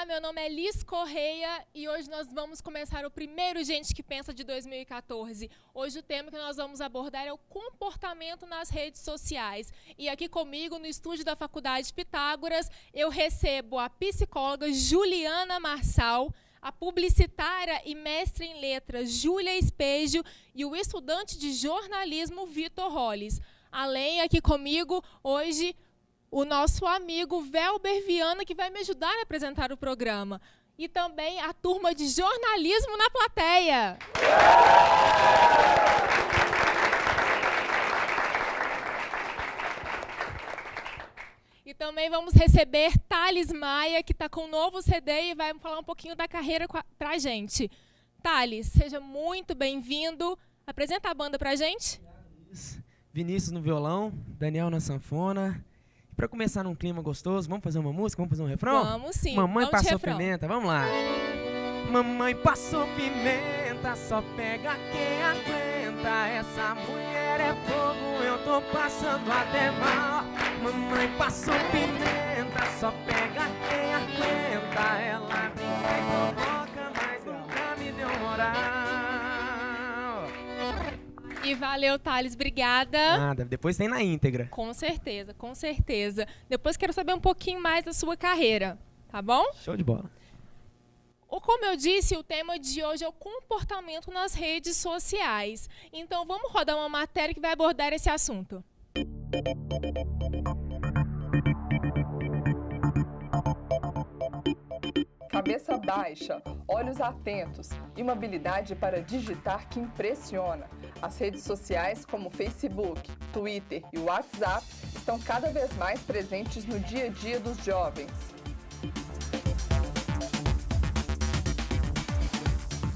meu nome é Liz Correia e hoje nós vamos começar o primeiro Gente que Pensa de 2014. Hoje o tema que nós vamos abordar é o comportamento nas redes sociais. E aqui comigo, no estúdio da Faculdade Pitágoras, eu recebo a psicóloga Juliana Marçal, a publicitária e mestre em letras Júlia Espejo e o estudante de jornalismo Vitor Hollis. Além, aqui comigo, hoje, o nosso amigo Velber Viana, que vai me ajudar a apresentar o programa. E também a turma de jornalismo na plateia. E também vamos receber Thales Maia, que está com um novo CD e vai falar um pouquinho da carreira para a gente. Thales, seja muito bem-vindo. Apresenta a banda para a gente. Vinícius no violão, Daniel na sanfona. Para começar num clima gostoso, vamos fazer uma música? Vamos fazer um refrão? Vamos sim. Mamãe vamos passou pimenta, vamos lá. Mamãe passou pimenta, só pega quem aguenta. Essa mulher é fogo, eu tô passando até mal. Mamãe passou pimenta, só pega quem aguenta. Ela me coloca, mas nunca me deu moral. E valeu, Thales, obrigada. Nada, depois tem na íntegra. Com certeza, com certeza. Depois quero saber um pouquinho mais da sua carreira, tá bom? Show de bola. Como eu disse, o tema de hoje é o comportamento nas redes sociais. Então vamos rodar uma matéria que vai abordar esse assunto. Cabeça baixa, olhos atentos e uma habilidade para digitar que impressiona. As redes sociais como Facebook, Twitter e WhatsApp estão cada vez mais presentes no dia a dia dos jovens.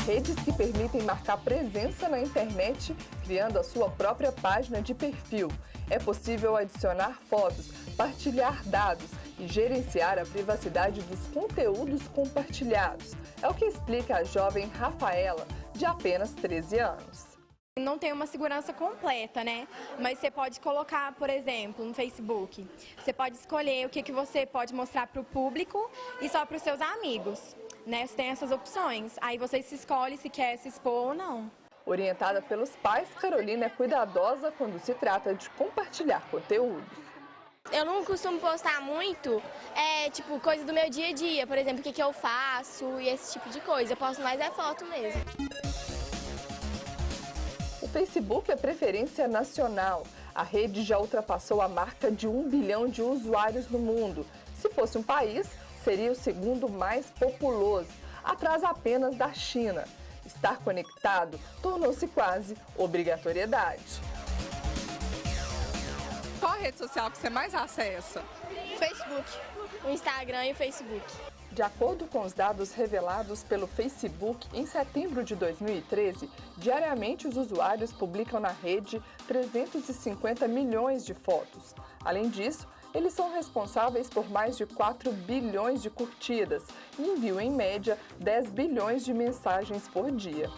Redes que permitem marcar presença na internet, criando a sua própria página de perfil. É possível adicionar fotos, partilhar dados e gerenciar a privacidade dos conteúdos compartilhados. É o que explica a jovem Rafaela, de apenas 13 anos. Não tem uma segurança completa, né? Mas você pode colocar, por exemplo, no Facebook. Você pode escolher o que você pode mostrar para o público e só para os seus amigos, né? Você tem essas opções. Aí você se escolhe se quer se expor ou não. Orientada pelos pais, Carolina é cuidadosa quando se trata de compartilhar conteúdos. Eu não costumo postar muito, tipo, coisa do meu dia a dia, por exemplo, o que eu faço e esse tipo de coisa. Eu posto mais foto mesmo. O Facebook é preferência nacional. A rede já ultrapassou a marca de 1 bilhão de usuários no mundo. Se fosse um país, seria o segundo mais populoso, atrás apenas da China. Estar conectado tornou-se quase obrigatoriedade. Qual a rede social que você mais acessa? Facebook, o Instagram e o Facebook. De acordo com os dados revelados pelo Facebook, em setembro de 2013, diariamente os usuários publicam na rede 350 milhões de fotos. Além disso, eles são responsáveis por mais de 4 bilhões de curtidas e enviam, em média, 10 bilhões de mensagens por dia.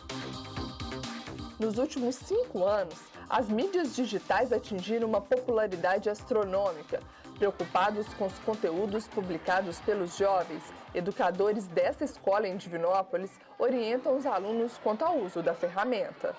Nos últimos 5 anos, as mídias digitais atingiram uma popularidade astronômica. Preocupados com os conteúdos publicados pelos jovens, educadores dessa escola em Divinópolis orientam os alunos quanto ao uso da ferramenta.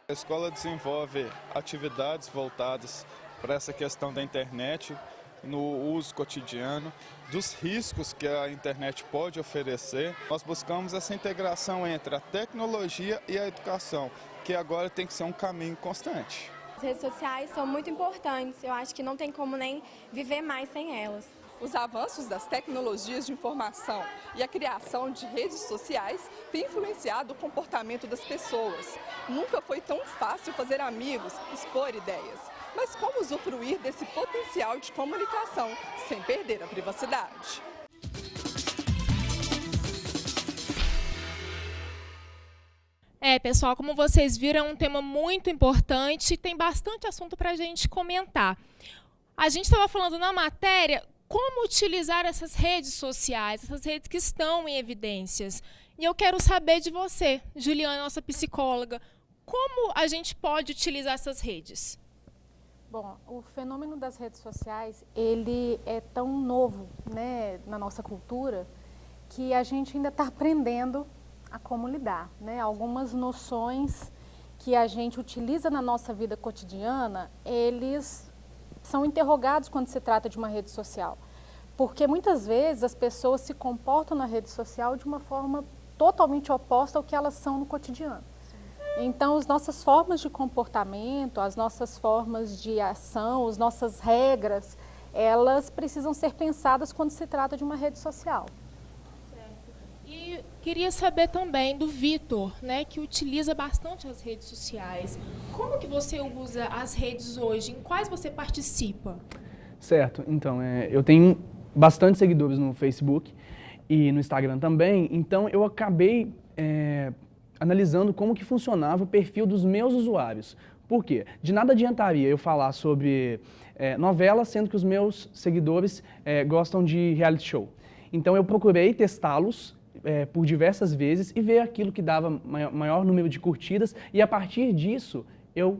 A escola desenvolve atividades voltadas para essa questão da internet, no uso cotidiano, dos riscos que a internet pode oferecer. Nós buscamos essa integração entre a tecnologia e a educação, que agora tem que ser um caminho constante. As redes sociais são muito importantes, eu acho que não tem como nem viver mais sem elas. Os avanços das tecnologias de informação e a criação de redes sociais têm influenciado o comportamento das pessoas. Nunca foi tão fácil fazer amigos, expor ideias. Mas como usufruir desse potencial de comunicação sem perder a privacidade? Pessoal, como vocês viram, é um tema muito importante e tem bastante assunto para a gente comentar. A gente estava falando na matéria como utilizar essas redes sociais, essas redes que estão em evidências. E eu quero saber de você, Juliana, nossa psicóloga, como a gente pode utilizar essas redes? Bom, o fenômeno das redes sociais, ele é tão novo, né, na nossa cultura, que a gente ainda está aprendendo a como lidar, né? Algumas noções que a gente utiliza na nossa vida cotidiana, eles são interrogados quando se trata de uma rede social. Porque muitas vezes as pessoas se comportam na rede social de uma forma totalmente oposta ao que elas são no cotidiano. Então, as nossas formas de comportamento, as nossas formas de ação, as nossas regras, elas precisam ser pensadas quando se trata de uma rede social. Certo. E queria saber também do Vitor, né, que utiliza bastante as redes sociais. Como que você usa as redes hoje? Em quais você participa? Certo, então, eu tenho bastante seguidores no Facebook e no Instagram também, então eu acabei analisando como que funcionava o perfil dos meus usuários. Por quê? De nada adiantaria eu falar sobre novelas, sendo que os meus seguidores gostam de reality show. Então eu procurei testá-los por diversas vezes e ver aquilo que dava maior número de curtidas, e a partir disso eu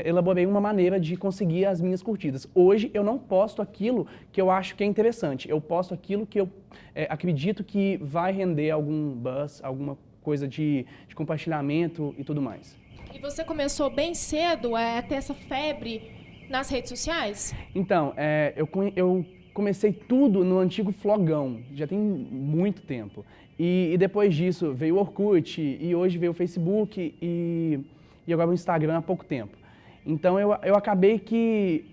elaborei uma maneira de conseguir as minhas curtidas. Hoje eu não posto aquilo que eu acho que é interessante, eu posto aquilo que eu acredito que vai render algum buzz, alguma coisa de compartilhamento e tudo mais. E você começou bem cedo a ter essa febre nas redes sociais? Então, eu comecei tudo no antigo Flogão, já tem muito tempo. E depois disso veio o Orkut, e hoje veio o Facebook e agora o Instagram há pouco tempo. Então eu acabei que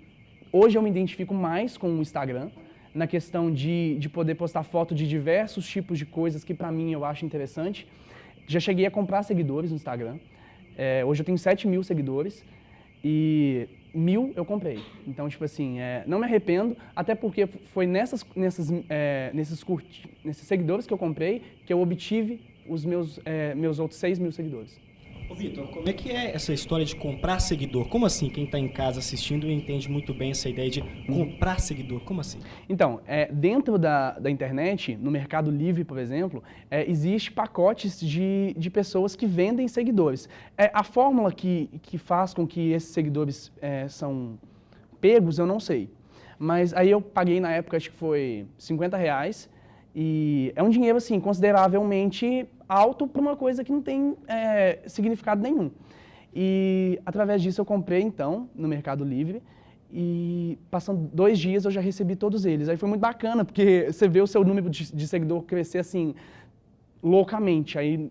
hoje eu me identifico mais com o Instagram, na questão de poder postar foto de diversos tipos de coisas que para mim eu acho interessante. Já cheguei a comprar seguidores no Instagram. Hoje eu tenho 7.000 seguidores e 1.000 eu comprei. Então, tipo assim, não me arrependo, até porque foi nesses seguidores que eu comprei que eu obtive os meus outros 6.000 seguidores. Ô Vitor, como é que é essa história de comprar seguidor? Como assim? Quem está em casa assistindo entende muito bem essa ideia de comprar seguidor. Como assim? Então, dentro da internet, no Mercado Livre, por exemplo, existe pacotes de pessoas que vendem seguidores. A fórmula que faz com que esses seguidores são pegos, eu não sei. Mas aí eu paguei na época, acho que foi R$50, e é um dinheiro, assim, consideravelmente alto para uma coisa que não tem significado nenhum. E através disso eu comprei, então, no Mercado Livre, e passando 2 dias eu já recebi todos eles. Aí foi muito bacana, porque você vê o seu número de seguidor crescer, assim, loucamente. Aí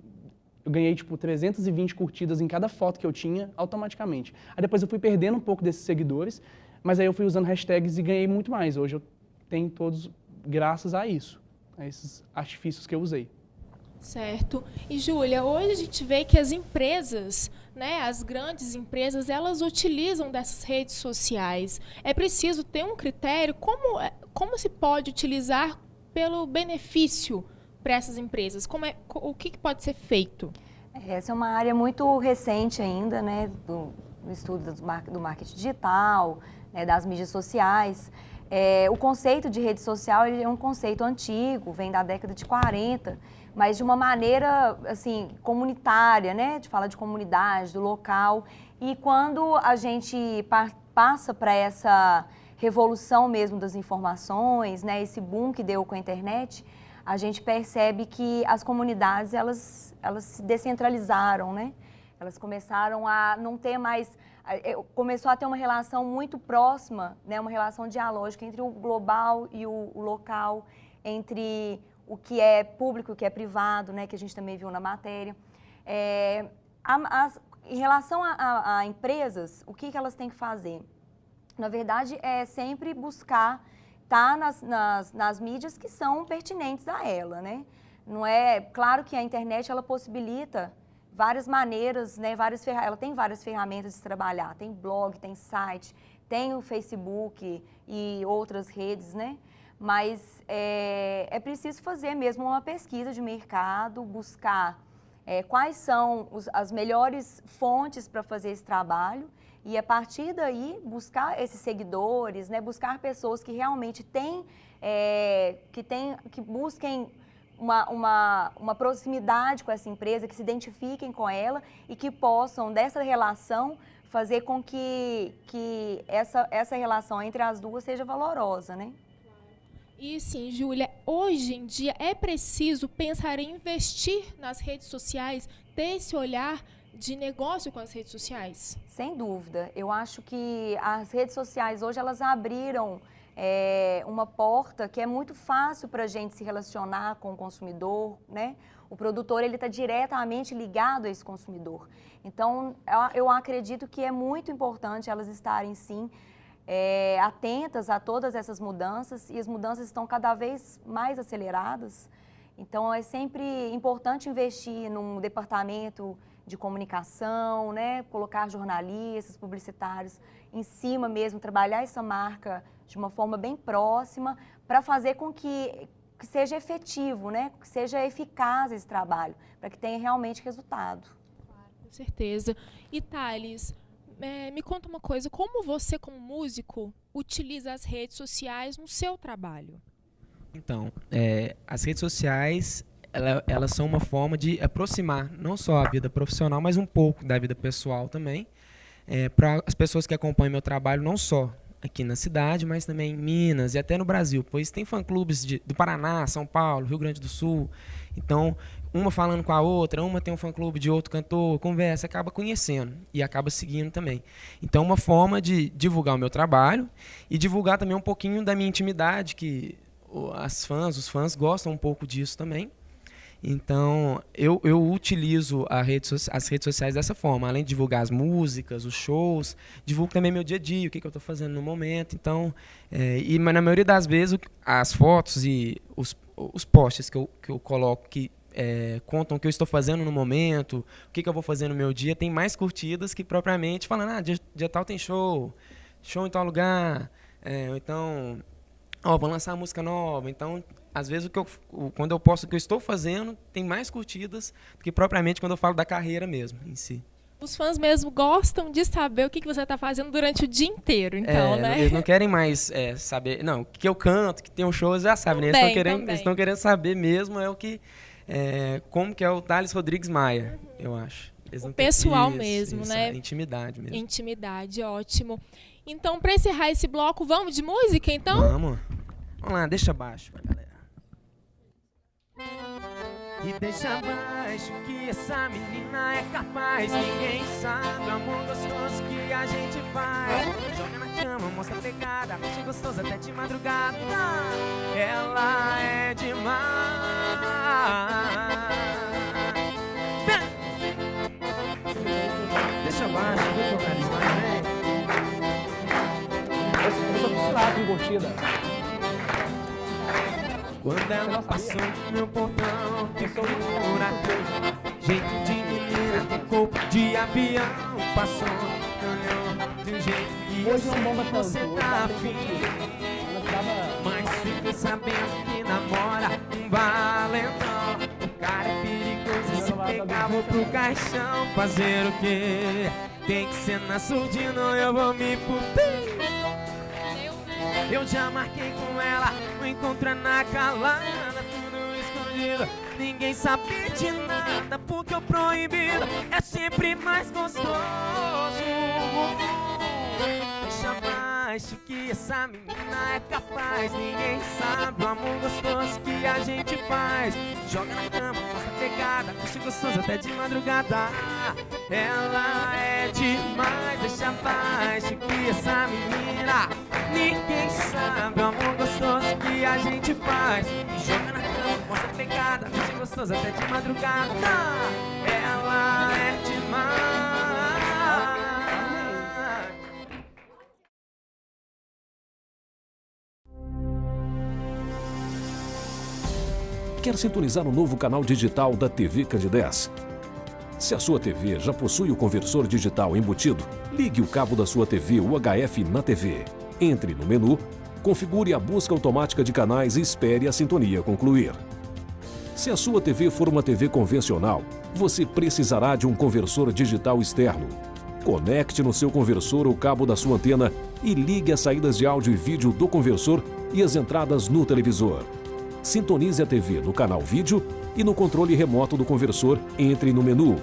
eu ganhei, tipo, 320 curtidas em cada foto que eu tinha, automaticamente. Aí depois eu fui perdendo um pouco desses seguidores, mas aí eu fui usando hashtags e ganhei muito mais. Hoje eu tenho todos graças a isso, a esses artifícios que eu usei. Certo. E, Júlia, hoje a gente vê que as empresas, né, as grandes empresas, elas utilizam dessas redes sociais. É preciso ter um critério. Como se pode utilizar pelo benefício para essas empresas? O que pode ser feito? Essa é uma área muito recente ainda, né, do estudo do marketing digital, né, das mídias sociais. O conceito de rede social ele é um conceito antigo, vem da década de 40, mas de uma maneira assim, comunitária, né? De falar de comunidade, do local. E quando a gente passa para essa revolução mesmo das informações, né? Esse boom que deu com a internet, a gente percebe que as comunidades elas se descentralizaram, né? Elas começaram a não ter mais... Começou a ter uma relação muito próxima, né? Uma relação dialógica entre o global e o local, entre o que é público e o que é privado, né? Que a gente também viu na matéria. Em relação a empresas, o que elas têm que fazer? Na verdade, é sempre buscar estar nas mídias que são pertinentes a ela, né? Não é... Claro que a internet, ela possibilita várias maneiras, né? Ela tem várias ferramentas de trabalhar. Tem blog, tem site, tem o Facebook e outras redes, né? Mas é preciso fazer mesmo uma pesquisa de mercado, buscar quais são as melhores fontes para fazer esse trabalho e, a partir daí, buscar esses seguidores, né? Buscar pessoas que realmente que busquem uma proximidade com essa empresa, que se identifiquem com ela e que possam, dessa relação, fazer com que essa relação entre as duas seja valorosa, né? E sim, Júlia, hoje em dia é preciso pensar em investir nas redes sociais, ter esse olhar de negócio com as redes sociais? Sem dúvida. Eu acho que as redes sociais hoje elas abriram uma porta que é muito fácil para a gente se relacionar com o consumidor, né? O produtor ele está diretamente ligado a esse consumidor. Então, eu acredito que é muito importante elas estarem, sim, atentas a todas essas mudanças, e as mudanças estão cada vez mais aceleradas. Então, é sempre importante investir num departamento de comunicação, né? Colocar jornalistas, publicitários em cima mesmo, trabalhar essa marca de uma forma bem próxima para fazer com que seja efetivo, né? Que seja eficaz esse trabalho, para que tenha realmente resultado. Claro, com certeza. E Thales, me conta uma coisa, como você como músico utiliza as redes sociais no seu trabalho? Então, as redes sociais, elas são uma forma de aproximar não só a vida profissional, mas um pouco da vida pessoal também, para as pessoas que acompanham meu trabalho, não só aqui na cidade, mas também em Minas e até no Brasil, pois tem fã-clubes do Paraná, São Paulo, Rio Grande do Sul. Então, uma falando com a outra, uma tem um fã-clube de outro cantor, conversa, acaba conhecendo e acaba seguindo também. Então, uma forma de divulgar o meu trabalho e divulgar também um pouquinho da minha intimidade, que os fãs gostam um pouco disso também. Então, eu utilizo as redes sociais dessa forma, além de divulgar as músicas, os shows, divulgo também meu dia a dia, o que eu estou fazendo no momento. Então, mas na maioria das vezes, as fotos e os posts que eu coloco que contam o que eu estou fazendo no momento, o que eu vou fazer no meu dia, tem mais curtidas que propriamente falando, dia tal tem show em tal lugar, ou então, vou lançar uma música nova. Então, às vezes, quando eu posto o que eu estou fazendo, tem mais curtidas do que propriamente quando eu falo da carreira mesmo, em si. Os fãs mesmo gostam de saber o que você está fazendo durante o dia inteiro, então, né? Eles não querem mais saber... Não, que eu canto, que tem um show, eles já sabem, né? Eles estão querendo saber mesmo como que é o Thales Rodrigues Maia, eu acho. O pessoal mesmo, né? Intimidade mesmo. Intimidade, ótimo. Então, para encerrar esse bloco, vamos de música, então? Vamos lá, deixa baixo pra galera. E deixa abaixo que essa menina é capaz. Ninguém sabe o amor gostoso que a gente faz. Joga na cama, mostra a pegada, mexe gostoso até de madrugada. Ela é demais. Deixa abaixo, vou tocar demais, né? Eu sou fissurado em curtida. Quando ela passou no meu portão, que foi um furacão. Jeito de menina, tem corpo de avião. Passou, olhou de um jeito que hoje não bomba tanto, você tá afim. Mas fique sabendo que namora um valentão. O cara é perigoso, se pegar vou pro caixão. Fazer o quê? Tem que ser na surdina ou eu vou me fuder. Eu já marquei com ela, o encontro é na calada, tudo escondido, ninguém sabe de nada, porque o proibido é sempre mais gostoso. Deixa abaixo que essa menina é capaz, ninguém sabe o amor gostoso que a gente faz. Joga na cama, mostra a pegada, deixa gostoso até de madrugada. Ela é demais, deixa abaixo que essa menina, ninguém sabe o amor gostoso que a gente faz. Joga na cama, mostra a pegada, deixa gostoso até de madrugada. Ela é demais. Quer sintonizar o novo canal digital da TV Candidez? Se a sua TV já possui o conversor digital embutido, ligue o cabo da sua TV UHF na TV. Entre no menu, configure a busca automática de canais e espere a sintonia concluir. Se a sua TV for uma TV convencional, você precisará de um conversor digital externo. Conecte no seu conversor o cabo da sua antena e ligue as saídas de áudio e vídeo do conversor e as entradas no televisor. Sintonize a TV no canal vídeo e no controle remoto do conversor, entre no menu.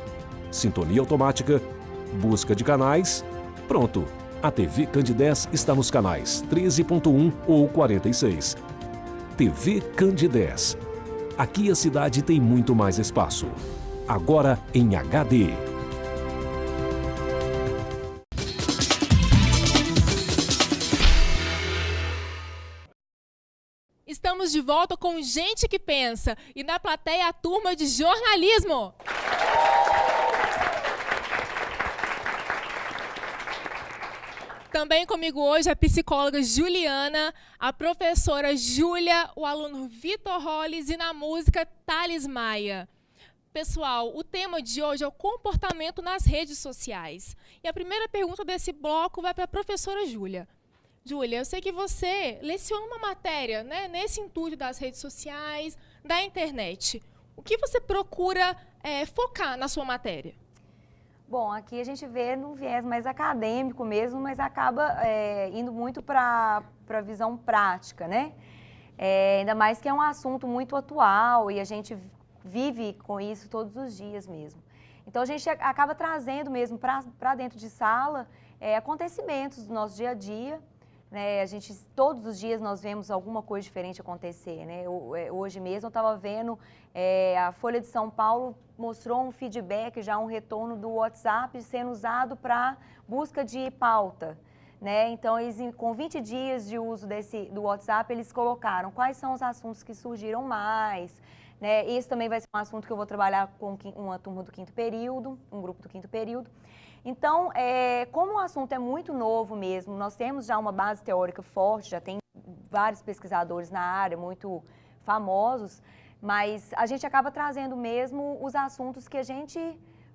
Sintonia automática, busca de canais, pronto. A TV Candidez está nos canais 13.1 ou 46. TV Candidez. Aqui a cidade tem muito mais espaço. Agora em HD. Estamos de volta com Gente que Pensa e na plateia a turma de jornalismo. Também comigo hoje a psicóloga Juliana, a professora Júlia, o aluno Vitor Hollis e na música Thales Maia. Pessoal, o tema de hoje é o comportamento nas redes sociais. E a primeira pergunta desse bloco vai para a professora Júlia. Júlia, eu sei que você leciona uma matéria, né, nesse intuito das redes sociais, da internet. O que você procura focar na sua matéria? Bom, aqui a gente vê num viés mais acadêmico mesmo, mas acaba indo muito para a visão prática, né? Ainda mais que é um assunto muito atual e a gente vive com isso todos os dias mesmo. Então a gente acaba trazendo mesmo para dentro de sala acontecimentos do nosso dia a dia. Né, todos os dias nós vemos alguma coisa diferente acontecer, né? Hoje mesmo eu estava vendo, a Folha de São Paulo mostrou um feedback, já um retorno do WhatsApp sendo usado para busca de pauta. Né? Então, com 20 dias de uso do WhatsApp, eles colocaram quais são os assuntos que surgiram mais. Né? Esse também vai ser um assunto que eu vou trabalhar com uma turma do 5º período, um grupo do 5º período. Então, como o assunto é muito novo mesmo, nós temos já uma base teórica forte, já tem vários pesquisadores na área, muito famosos, mas a gente acaba trazendo mesmo os assuntos que a gente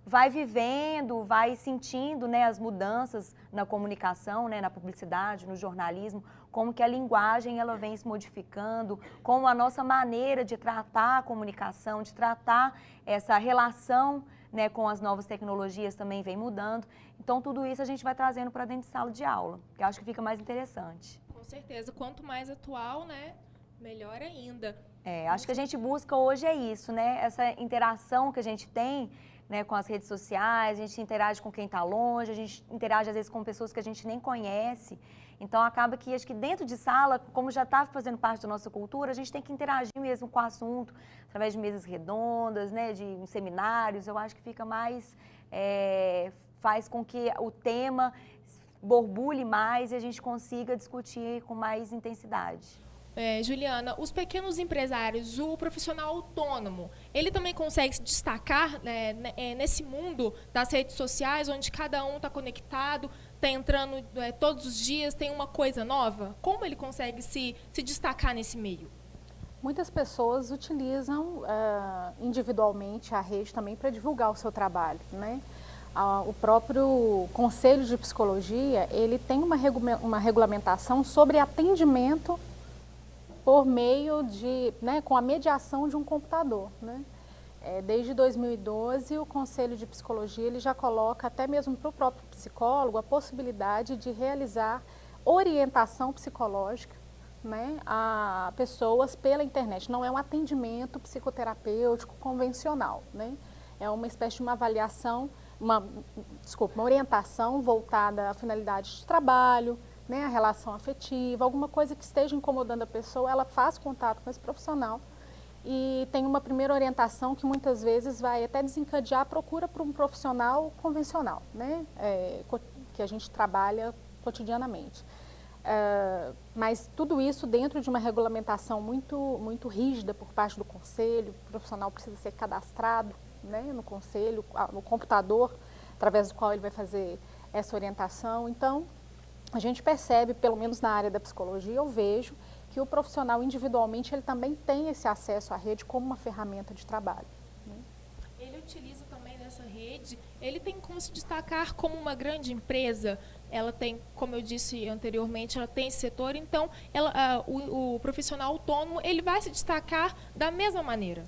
vai vivendo, vai sentindo, né, as mudanças na comunicação, né, na publicidade, no jornalismo, como que a linguagem ela vem se modificando, como a nossa maneira de tratar a comunicação, de tratar essa relação, né, com as novas tecnologias também vem mudando. Então, tudo isso a gente vai trazendo para dentro de sala de aula, que eu acho que fica mais interessante. Com certeza. Quanto mais atual, né, melhor ainda. Acho que a gente busca hoje é isso, né? Essa interação que a gente tem, né, com as redes sociais, a gente interage com quem está longe, a gente interage às vezes com pessoas que a gente nem conhece. Então, acaba que, acho que dentro de sala, como já está fazendo parte da nossa cultura, a gente tem que interagir mesmo com o assunto, através de mesas redondas, né, de seminários. Eu acho que fica mais, faz com que o tema borbulhe mais e a gente consiga discutir com mais intensidade. Juliana, os pequenos empresários, o profissional autônomo, ele também consegue se destacar, né, nesse mundo das redes sociais, onde cada um está conectado, está entrando todos os dias, tem uma coisa nova? Como ele consegue se destacar nesse meio? Muitas pessoas utilizam individualmente a rede também para divulgar o seu trabalho, né? O próprio Conselho de Psicologia, ele tem uma regulamentação sobre atendimento por meio de, né, com a mediação de um computador, né? Desde 2012, o Conselho de Psicologia ele já coloca, até mesmo para o próprio psicólogo, a possibilidade de realizar orientação psicológica, né, a pessoas pela internet. Não é um atendimento psicoterapêutico convencional, né? É uma espécie de uma avaliação, uma orientação voltada à finalidade de trabalho, né, a relação afetiva, alguma coisa que esteja incomodando a pessoa, ela faz contato com esse profissional e tem uma primeira orientação que muitas vezes vai até desencadear a procura por um profissional convencional, né, que a gente trabalha cotidianamente. Mas tudo isso dentro de uma regulamentação muito rígida por parte do conselho. O profissional precisa ser cadastrado, né, no conselho, no computador, através do qual ele vai fazer essa orientação. Então, a gente percebe, pelo menos na área da psicologia, eu vejo que o profissional individualmente ele também tem esse acesso à rede como uma ferramenta de trabalho, né? Ele utiliza também dessa rede, ele tem como se destacar como uma grande empresa, ela tem, como eu disse anteriormente, ela tem esse setor, então o profissional autônomo ele vai se destacar da mesma maneira.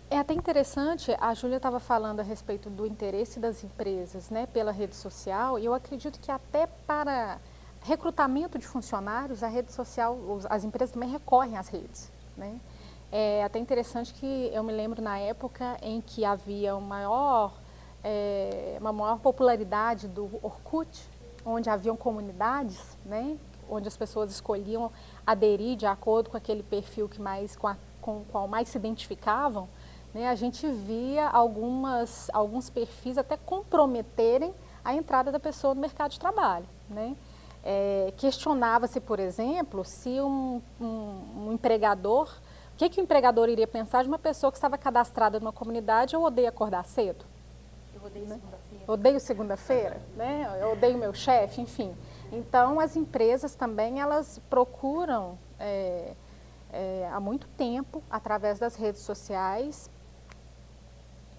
É até interessante, a Júlia estava falando a respeito do interesse das empresas, né, pela rede social, e eu acredito que até para recrutamento de funcionários, a rede social, as empresas também recorrem às redes, né? É até interessante que eu me lembro na época em que havia uma maior popularidade do Orkut, onde haviam comunidades, né, onde as pessoas escolhiam aderir de acordo com aquele perfil que com o qual mais se identificavam, né, a gente via alguns perfis até comprometerem a entrada da pessoa no mercado de trabalho, né? Questionava-se, por exemplo, se um empregador, o que o empregador iria pensar de uma pessoa que estava cadastrada numa comunidade: eu odeio acordar cedo. Eu odeio segunda-feira. Odeio segunda-feira, né? Eu odeio meu chefe, enfim. Então, as empresas também, elas procuram, há muito tempo, através das redes sociais,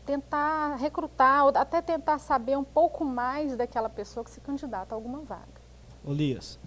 tentar recrutar, ou até tentar saber um pouco mais daquela pessoa que se candidata a alguma vaga. Ô Lias,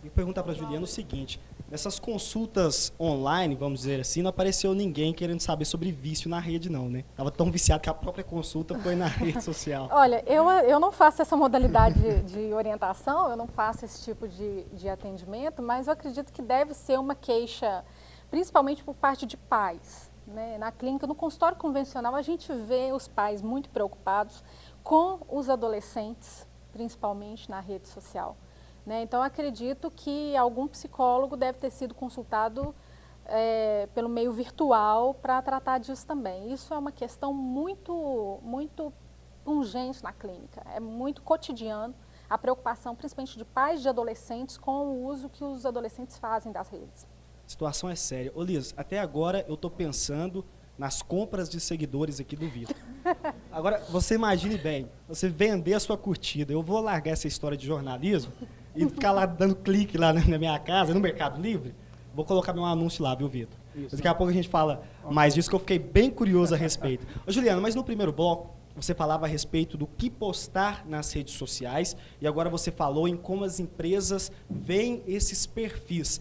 eu perguntar para a Juliana o seguinte: nessas consultas online, vamos dizer assim, não apareceu ninguém querendo saber sobre vício na rede, não, né? Tava tão viciado que a própria consulta foi na rede social. Olha, eu não faço essa modalidade de orientação, eu não faço esse tipo de atendimento, mas eu acredito que deve ser uma queixa, principalmente por parte de pais, né? Na clínica, no consultório convencional, a gente vê os pais muito preocupados com os adolescentes, principalmente na rede social, né? Então, acredito que algum psicólogo deve ter sido consultado pelo meio virtual para tratar disso também. Isso é uma questão muito, muito pungente na clínica, é muito cotidiano a preocupação, principalmente de pais de adolescentes, com o uso que os adolescentes fazem das redes. A situação é séria. Ô Lias, até agora eu estou pensando nas compras de seguidores aqui do Vitor. Agora, você imagine bem, você vender a sua curtida. Eu vou largar essa história de jornalismo e ficar lá dando clique lá na minha casa, no Mercado Livre. Vou colocar meu anúncio lá, viu, Vitor? Daqui a pouco a gente fala mais disso, que eu fiquei bem curioso a respeito. Ô, Juliana, mas no primeiro bloco, você falava a respeito do que postar nas redes sociais e agora você falou em como as empresas veem esses perfis.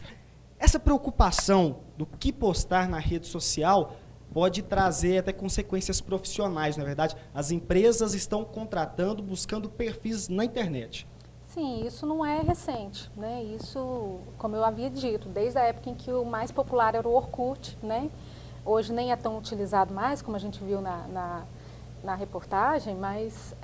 Essa preocupação do que postar na rede social pode trazer até consequências profissionais, não é verdade? As empresas estão contratando, buscando perfis na internet. Sim, isso não é recente, né? Isso, como eu havia dito, desde a época em que o mais popular era o Orkut, né? Hoje nem é tão utilizado mais, como a gente viu na reportagem, mas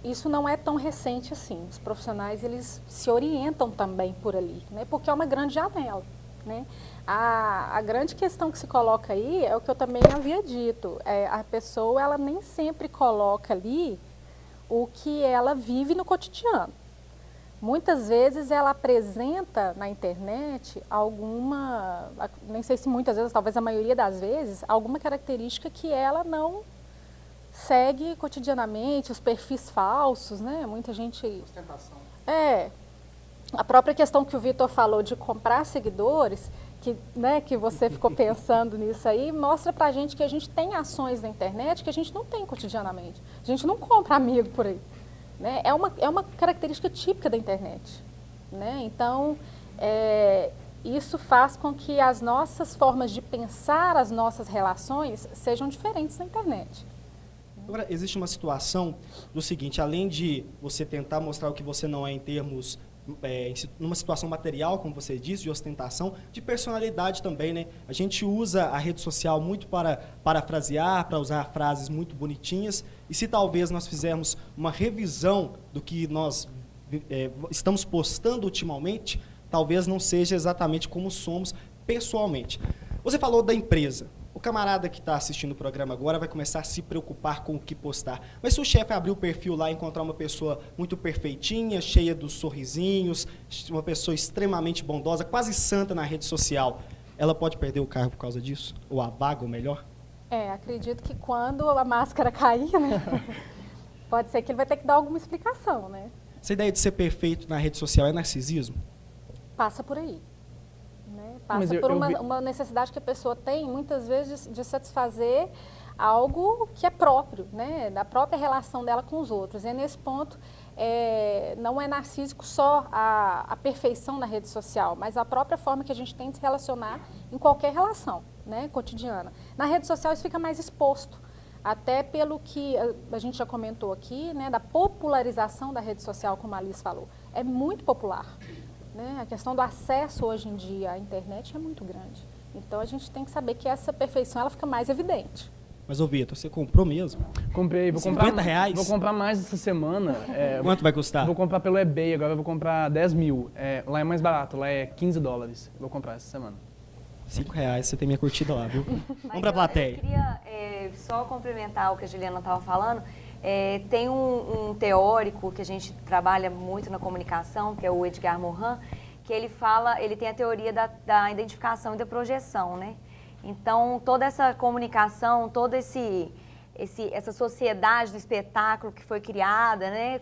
isso não é tão recente assim. Os profissionais, eles se orientam também por ali, né? Porque é uma grande janela, né? A grande questão que se coloca aí é o que eu também havia dito. A pessoa, ela nem sempre coloca ali o que ela vive no cotidiano. Muitas vezes ela apresenta na internet nem sei se muitas vezes, talvez a maioria das vezes, alguma característica que ela não segue cotidianamente, os perfis falsos, né? Muita gente... Ostentação. A própria questão que o Vitor falou de comprar seguidores, que você ficou pensando nisso aí, mostra pra gente que a gente tem ações na internet que a gente não tem cotidianamente. A gente não compra amigo por aí, né? É uma característica típica da internet, né? Então, isso faz com que as nossas formas de pensar as nossas relações sejam diferentes na internet. Agora, existe uma situação do seguinte: além de você tentar mostrar o que você não é em termos, numa situação material, como você disse, de ostentação, de personalidade também, né? A gente usa a rede social muito para parafrasear, para usar frases muito bonitinhas, e se talvez nós fizermos uma revisão do que nós estamos postando ultimamente, talvez não seja exatamente como somos pessoalmente. Você falou da empresa. O camarada que está assistindo o programa agora vai começar a se preocupar com o que postar. Mas se o chefe abrir o perfil lá e encontrar uma pessoa muito perfeitinha, cheia dos sorrisinhos, uma pessoa extremamente bondosa, quase santa na rede social, ela pode perder o cargo por causa disso? Ou a vaga, ou melhor? Acredito que quando a máscara cair, né, pode ser que ele vai ter que dar alguma explicação, né? Essa ideia de ser perfeito na rede social é narcisismo? Passa por aí. Passa por uma necessidade que a pessoa tem, muitas vezes, de satisfazer algo que é próprio, né? Da própria relação dela com os outros. E nesse ponto, não é narcísico só a perfeição na rede social, mas a própria forma que a gente tem de se relacionar em qualquer relação, né, cotidiana. Na rede social isso fica mais exposto, até pelo que a gente já comentou aqui, né, da popularização da rede social, como a Alice falou. É muito popular. A questão do acesso hoje em dia à internet é muito grande. Então, a gente tem que saber que essa perfeição ela fica mais evidente. Mas, ô Vitor, você comprou mesmo? Comprei, vou comprar. R$50? Vou comprar mais essa semana. Quanto vai custar? Vou comprar pelo eBay, agora eu vou comprar 10 mil. Lá é mais barato, lá é $15. Vou comprar essa semana. R$5, você tem minha curtida lá, viu? Vamos pra plateia. Eu queria só complementar o que a Juliana estava falando. Tem um teórico que a gente trabalha muito na comunicação, que é o Edgar Morin, que ele tem a teoria da identificação e da projeção, né? Então, toda essa comunicação, toda essa sociedade do espetáculo que foi criada, né,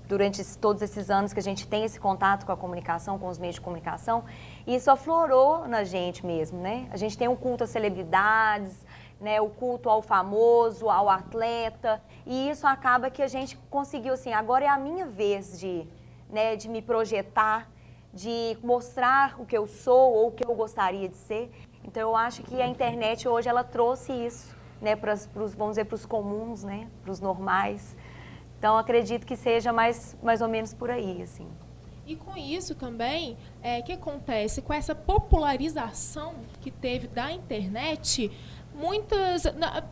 durante todos esses anos que a gente tem esse contato com a comunicação, com os meios de comunicação, isso aflorou na gente mesmo, né? A gente tem um culto às celebridades, né, o culto ao famoso, ao atleta, e isso acaba que a gente conseguiu, assim, agora é a minha vez de me projetar, de mostrar o que eu sou ou o que eu gostaria de ser. Então, eu acho que a internet hoje, ela trouxe isso, né, vamos dizer, para os comuns, né, para os normais. Então, acredito que seja mais ou menos por aí, assim. E com isso também, o que acontece? Com essa popularização que teve da internet,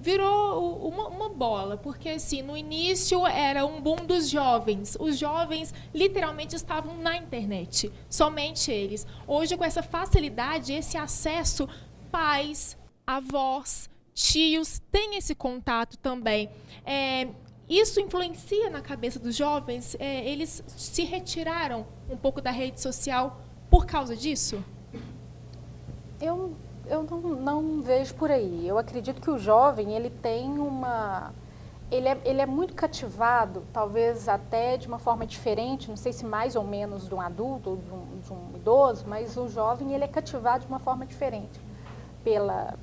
virou uma bola, porque assim, no início era um boom dos jovens. Os jovens literalmente estavam na internet, somente eles. Hoje, com essa facilidade, esse acesso, pais, avós, tios têm esse contato também. Isso influencia na cabeça dos jovens? Eles se retiraram um pouco da rede social por causa disso? Eu não vejo por aí. Eu acredito que o jovem, ele tem ele é muito cativado, talvez até de uma forma diferente, não sei se mais ou menos de um adulto ou de um idoso, mas o jovem, ele é cativado de uma forma diferente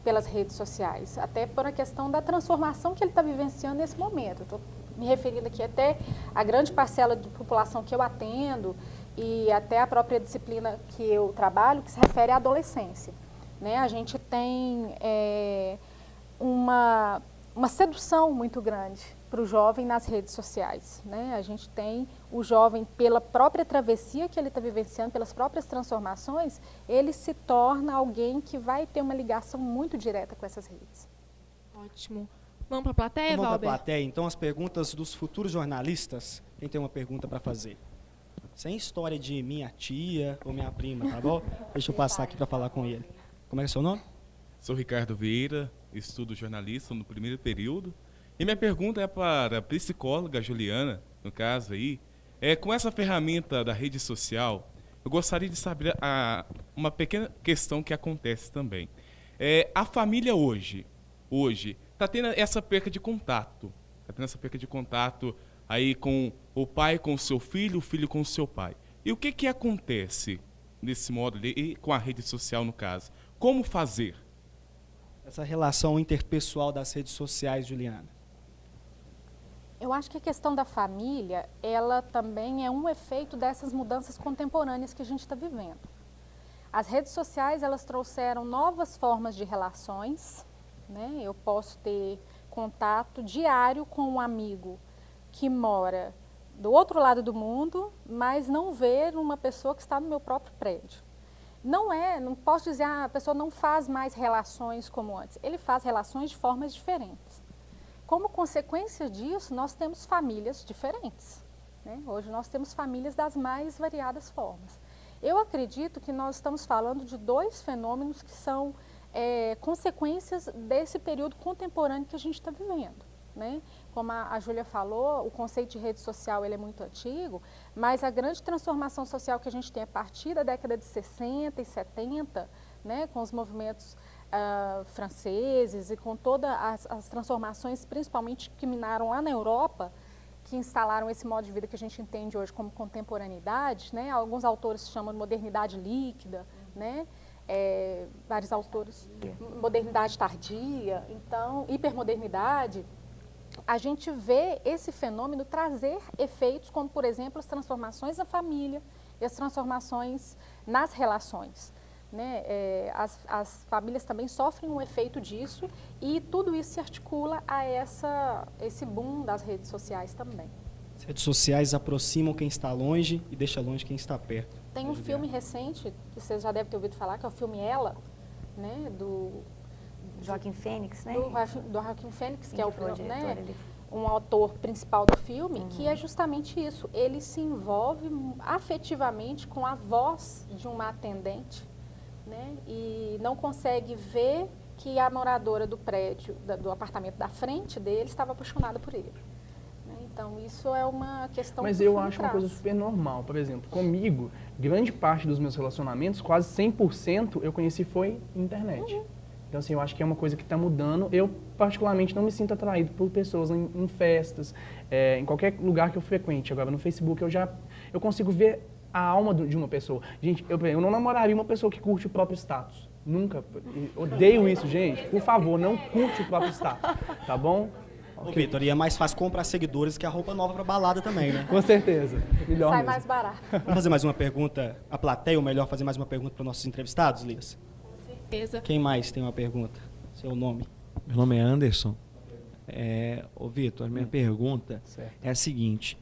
pelas redes sociais, até por a questão da transformação que ele está vivenciando nesse momento. Estou me referindo aqui até a grande parcela de população que eu atendo e até a própria disciplina que eu trabalho, que se refere à adolescência. Né? A gente tem uma sedução muito grande para o jovem nas redes sociais. Né? A gente tem o jovem, pela própria travessia que ele está vivenciando, pelas próprias transformações, ele se torna alguém que vai ter uma ligação muito direta com essas redes. Ótimo. Vamos para a plateia, Valber? Vamos para a plateia. Então, as perguntas dos futuros jornalistas. Quem tem uma pergunta para fazer? Sem história de minha tia ou minha prima, tá bom? Deixa eu passar aqui para falar com ele. Como é seu nome? Sou Ricardo Vieira, estudo jornalismo no primeiro período. E minha pergunta é para a psicóloga Juliana, no caso aí. Com essa ferramenta da rede social, eu gostaria de saber uma pequena questão que acontece também. A família hoje está tendo essa perca de contato. Está tendo essa perca de contato aí com o pai com o seu filho, o filho com o seu pai. E o que acontece nesse modo e com a rede social, no caso? Como fazer? Essa relação interpessoal das redes sociais, Juliana. Eu acho que a questão da família, ela também é um efeito dessas mudanças contemporâneas que a gente está vivendo. As redes sociais, elas trouxeram novas formas de relações, né? Eu posso ter contato diário com um amigo que mora do outro lado do mundo, mas não ver uma pessoa que está no meu próprio prédio. Não posso dizer, a pessoa não faz mais relações como antes. Ele faz relações de formas diferentes. Como consequência disso, nós temos famílias diferentes. Né? Hoje nós temos famílias das mais variadas formas. Eu acredito que nós estamos falando de dois fenômenos que são consequências desse período contemporâneo que a gente está vivendo. Né? Como a Júlia falou, o conceito de rede social ele é muito antigo, mas a grande transformação social que a gente tem a partir da década de 60 e 70, né, com os movimentos franceses e com todas as transformações, principalmente que minaram lá na Europa, que instalaram esse modo de vida que a gente entende hoje como contemporaneidade, né? Alguns autores chamam de modernidade líquida, né? Vários autores, modernidade tardia, então, hipermodernidade. A gente vê esse fenômeno trazer efeitos como, por exemplo, as transformações na família e as transformações nas relações. Né? As famílias também sofrem um efeito disso e tudo isso se articula a esse boom das redes sociais também. As redes sociais aproximam quem está longe e deixa longe quem está perto. Tem um filme recente, que vocês já devem ter ouvido falar, que é o filme Ela, né? Joaquim Fênix, né? Do Joaquim Fênix, Sim, que é o foi o diretor, né, ele... um autor principal do filme, que é justamente isso. Ele se envolve afetivamente com a voz de uma atendente, né, e não consegue ver que a moradora do prédio, do apartamento da frente dele, estava apaixonada por ele. Né? Então, isso é uma questão Mas que o eu filme acho uma traz. coisa super normal. Por exemplo, comigo, grande parte dos meus relacionamentos, quase 100%, eu conheci foi internet. Então, assim, eu acho que é uma coisa que está mudando. Eu, particularmente, não me sinto atraído por pessoas em festas, em qualquer lugar que eu frequente. Agora, no Facebook, eu consigo ver a alma de uma pessoa. Gente, eu não namoraria uma pessoa que curte o próprio status. Nunca. Odeio isso, gente. Por favor, não curte o próprio status, tá bom? Ô, Vitor, e é mais fácil comprar seguidores que a roupa nova pra balada também, né? Com certeza. Melhor Sai mesmo. mais barato. Vamos fazer mais uma pergunta à plateia, ou melhor, fazer mais uma pergunta para os nossos entrevistados, Lias? Quem mais tem uma pergunta? Seu nome? Meu nome é Anderson. Ô Vitor, a minha pergunta é a seguinte.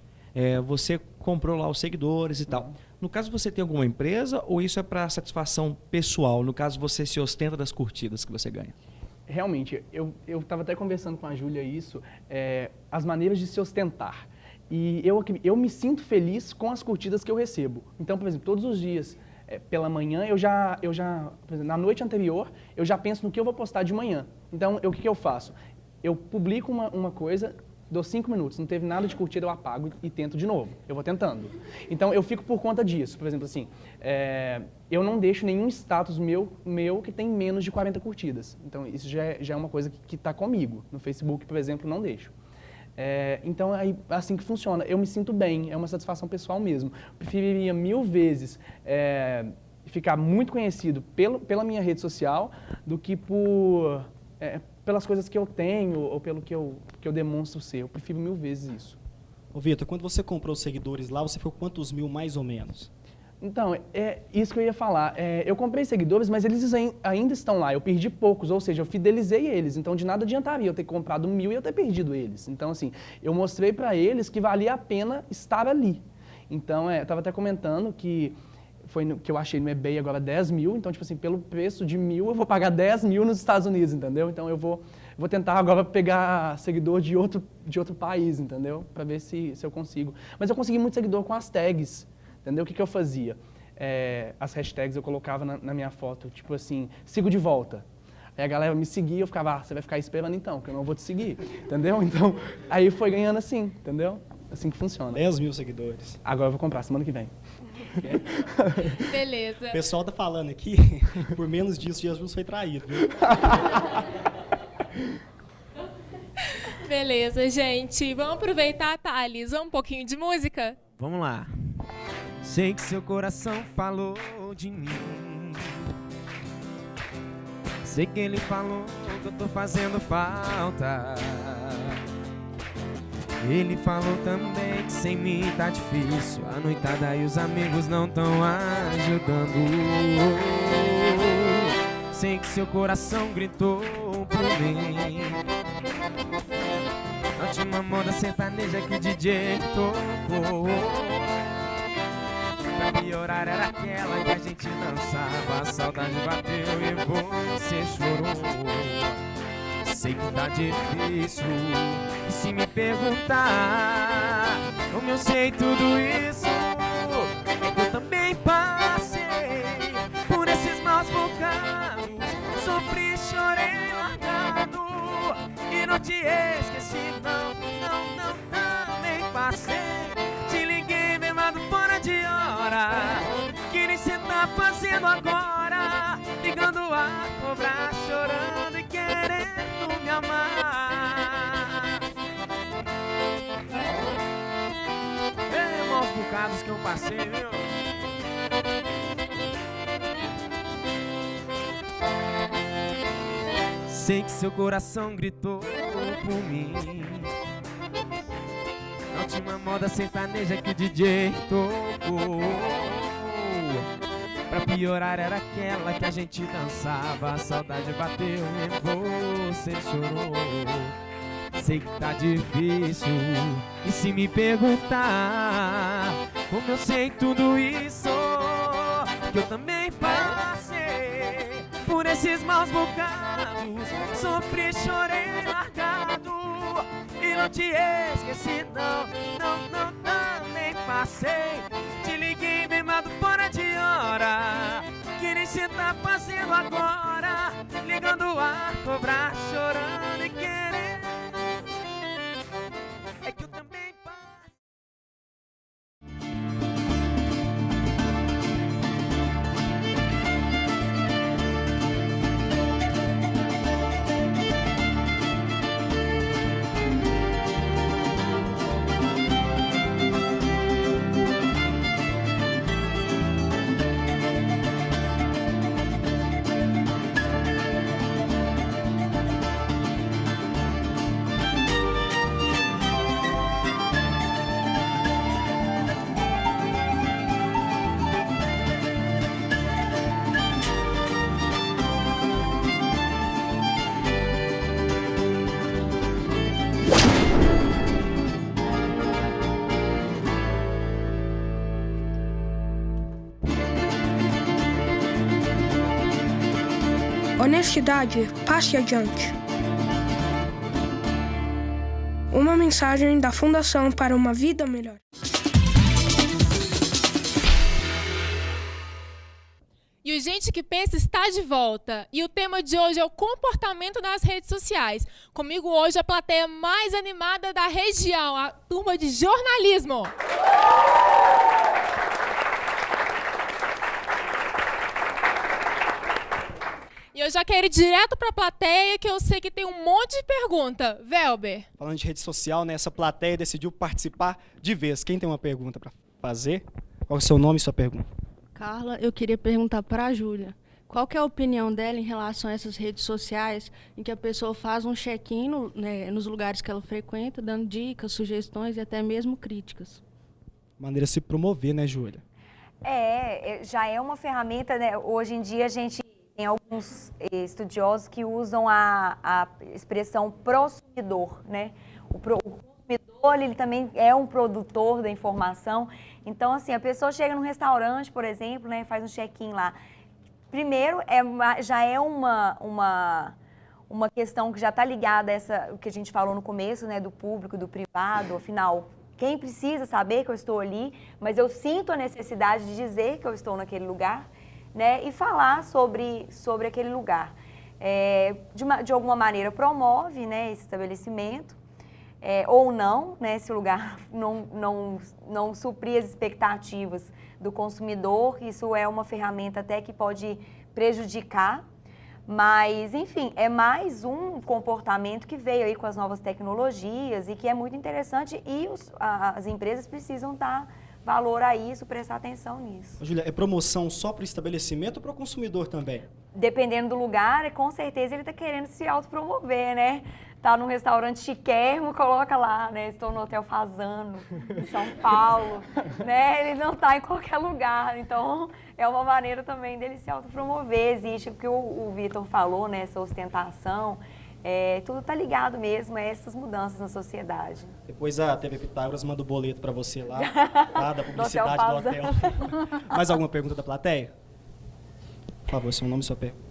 Você comprou lá os seguidores e tal. No caso, você tem alguma empresa ou isso é para satisfação pessoal? No caso, você se ostenta das curtidas que você ganha? Realmente, eu estava até conversando com a Júlia isso, as maneiras de se ostentar. E eu me sinto feliz com as curtidas que eu recebo. Então, por exemplo, todos os dias, pela manhã, por exemplo, na noite anterior, eu já penso no que eu vou postar de manhã. Então, o que eu faço? Eu publico uma coisa, dou 5 minutos, não teve nada de curtida, eu apago e tento de novo. Eu vou tentando. Então, eu fico por conta disso. Por exemplo, assim, eu não deixo nenhum status meu que tem menos de 40 curtidas. Então, isso já é uma coisa que está comigo. No Facebook, por exemplo, não deixo. Então, é assim que funciona. Eu me sinto bem, é uma satisfação pessoal mesmo. Preferiria 1000 vezes ficar muito conhecido pela minha rede social do que pelas coisas que eu tenho ou pelo que eu demonstro ser. Eu prefiro 1000 vezes isso. Ô Vitor, quando você comprou os seguidores lá, você ficou quantos mil mais ou menos? Então, é isso que eu ia falar. Eu comprei seguidores, mas eles ainda estão lá. Eu perdi poucos, ou seja, eu fidelizei eles. Então, de nada adiantaria eu ter comprado 1000 e eu ter perdido eles. Então, assim, eu mostrei para eles que valia a pena estar ali. Então, eu estava até comentando que que eu achei no eBay agora 10 mil. Então, tipo assim, pelo preço de 1000, eu vou pagar 10 mil nos Estados Unidos, entendeu? Então, eu vou tentar agora pegar seguidor de outro país, entendeu? Para ver se eu consigo. Mas eu consegui muito seguidor com as tags. Entendeu? O que eu fazia? As hashtags eu colocava na minha foto, tipo assim, sigo de volta. Aí a galera me seguia, eu ficava, você vai ficar esperando então, que eu não vou te seguir, entendeu? Então, aí foi ganhando assim, entendeu? Assim que funciona. 10 mil seguidores. Agora eu vou comprar, semana que vem. Beleza. O pessoal tá falando aqui, por menos disso, Jesus foi traído, viu? Beleza, gente. Vamos aproveitar, Thales, um pouquinho de música? Vamos lá. Sei que seu coração falou de mim. Sei que ele falou que eu tô fazendo falta. Ele falou também que sem mim tá difícil. A noitada e os amigos não tão ajudando. Sei que seu coração gritou por mim. Na última moda sertaneja que o DJ tocou. Pra piorar era aquela que a gente dançava. A saudade bateu e você chorou. Sei que tá difícil. E se me perguntar como eu sei tudo isso, é que eu também passei por esses maus bocados. Sofri, chorei largado e não te esqueci, não, também passei. Te liguei mesmo fora de hora, que nem cê tá fazendo agora, ligando a cobrar, chorando e querendo me amar. Maus bocados que eu passei, viu? Sei que seu coração gritou por mim. Na última moda sertaneja que o DJ tocou. Pra piorar era aquela que a gente dançava. A saudade bateu e você chorou. Sei que tá difícil. E se me perguntar como eu sei tudo isso, que eu também passei por esse nesses maus bocados. Sofri, chorei, largado e não te esqueci, não, nem passei. Te liguei bem mado fora de hora, que nem cê tá fazendo agora, ligando a cobrar, chorando e querendo. É que eu também faço. Honestidade, passe adiante. Uma mensagem da Fundação para uma Vida Melhor. E o Gente que Pensa está de volta. E o tema de hoje é o comportamento nas redes sociais. Comigo hoje a plateia mais animada da região, a turma de jornalismo. E eu já quero ir direto para a plateia, que eu sei que tem um monte de pergunta. Velber. Falando de rede social, né, essa plateia decidiu participar de vez. Quem tem uma pergunta para fazer? Qual é o seu nome e sua pergunta? Carla, eu queria perguntar para a Júlia. Qual que é a opinião dela em relação a essas redes sociais em que a pessoa faz um check-in nos lugares que ela frequenta, dando dicas, sugestões e até mesmo críticas? Maneira de se promover, né, Júlia? Já é uma ferramenta, né? Hoje em dia a gente tem alguns estudiosos que usam a expressão prosumidor, né? O consumidor, ele também é um produtor da informação. Então, assim, a pessoa chega num restaurante, por exemplo, né, faz um check-in lá. Primeiro, já é uma questão que já está ligada a o que a gente falou no começo, né, do público, do privado. Afinal, quem precisa saber que eu estou ali, mas eu sinto a necessidade de dizer que eu estou naquele lugar, né, e falar sobre aquele lugar. De alguma maneira promove, né, esse estabelecimento, ou não, né, se o lugar não suprir as expectativas do consumidor, isso é uma ferramenta até que pode prejudicar, mas, enfim, é mais um comportamento que veio aí com as novas tecnologias e que é muito interessante e as empresas precisam dar valor a isso, prestar atenção nisso. Júlia, é promoção só para o estabelecimento ou para o consumidor também? Dependendo do lugar, com certeza ele está querendo se autopromover, né? Tá num restaurante chiquérrimo, coloca lá, né? Estou no Hotel Fazano, em São Paulo, né? Ele não está em qualquer lugar, então é uma maneira também dele se autopromover. Existe o que o Vitor falou, né? Essa ostentação, tudo está ligado mesmo a essas mudanças na sociedade. Depois a TV Pitágoras manda o boleto para você lá da publicidade do hotel. Mais alguma pergunta da plateia? Por favor, seu nome e sua pergunta.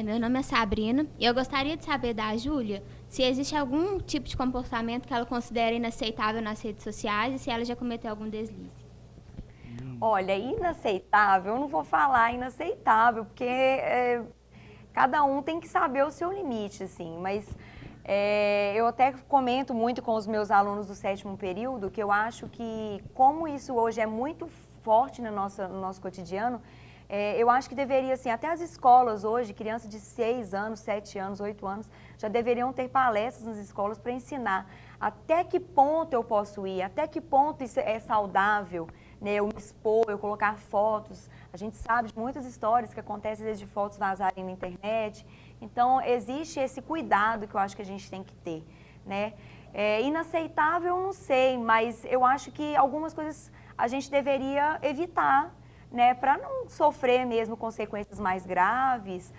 Meu nome é Sabrina e eu gostaria de saber da Júlia se existe algum tipo de comportamento que ela considera inaceitável nas redes sociais e se ela já cometeu algum deslize. Olha, inaceitável, eu não vou falar inaceitável, porque cada um tem que saber o seu limite, assim, mas eu até comento muito com os meus alunos do 7º período que eu acho que, como isso hoje é muito forte no nosso cotidiano, eu acho que deveria, assim, até as escolas hoje, crianças de 6 anos, 7 anos, 8 anos, já deveriam ter palestras nas escolas para ensinar até que ponto eu posso ir, até que ponto isso é saudável, né? Eu me expor, eu colocar fotos. A gente sabe de muitas histórias que acontecem desde fotos vazarem na internet. Então, existe esse cuidado que eu acho que a gente tem que ter, né? Inaceitável, eu não sei, mas eu acho que algumas coisas a gente deveria evitar, né, para não sofrer mesmo consequências mais graves,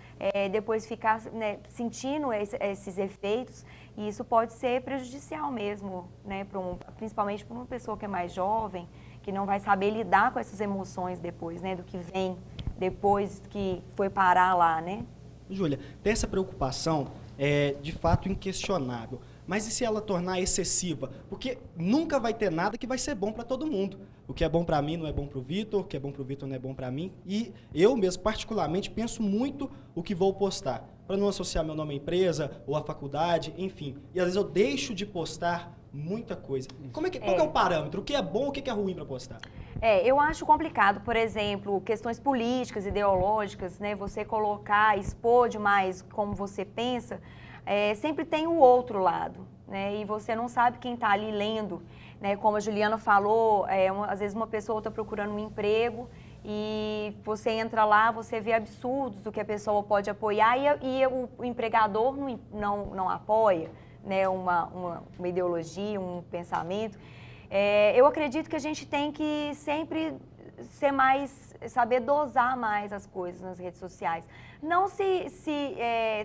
depois ficar, né, sentindo esses efeitos, e isso pode ser prejudicial mesmo, né, principalmente para uma pessoa que é mais jovem, que não vai saber lidar com essas emoções depois, né, do que vem depois que foi parar lá, né? Júlia, tem essa preocupação, de fato inquestionável. Mas e se ela tornar excessiva? Porque nunca vai ter nada que vai ser bom para todo mundo. O que é bom para mim não é bom para o Vitor, o que é bom para o Vitor não é bom para mim. E eu mesmo, particularmente, penso muito o que vou postar, para não associar meu nome à empresa ou à faculdade, enfim. E às vezes eu deixo de postar muita coisa. Qual que é o parâmetro? O que é bom, o que é ruim para postar? Eu acho complicado, por exemplo, questões políticas, ideológicas, né? Você colocar, expor demais como você pensa, sempre tem o outro lado, né? E você não sabe quem está ali lendo, né? Como a Juliana falou, às vezes uma pessoa está procurando um emprego e você entra lá, você vê absurdos do que a pessoa pode apoiar e o empregador não apoia, né? Uma ideologia, um pensamento. Eu acredito que a gente tem que sempre saber dosar mais as coisas nas redes sociais. Não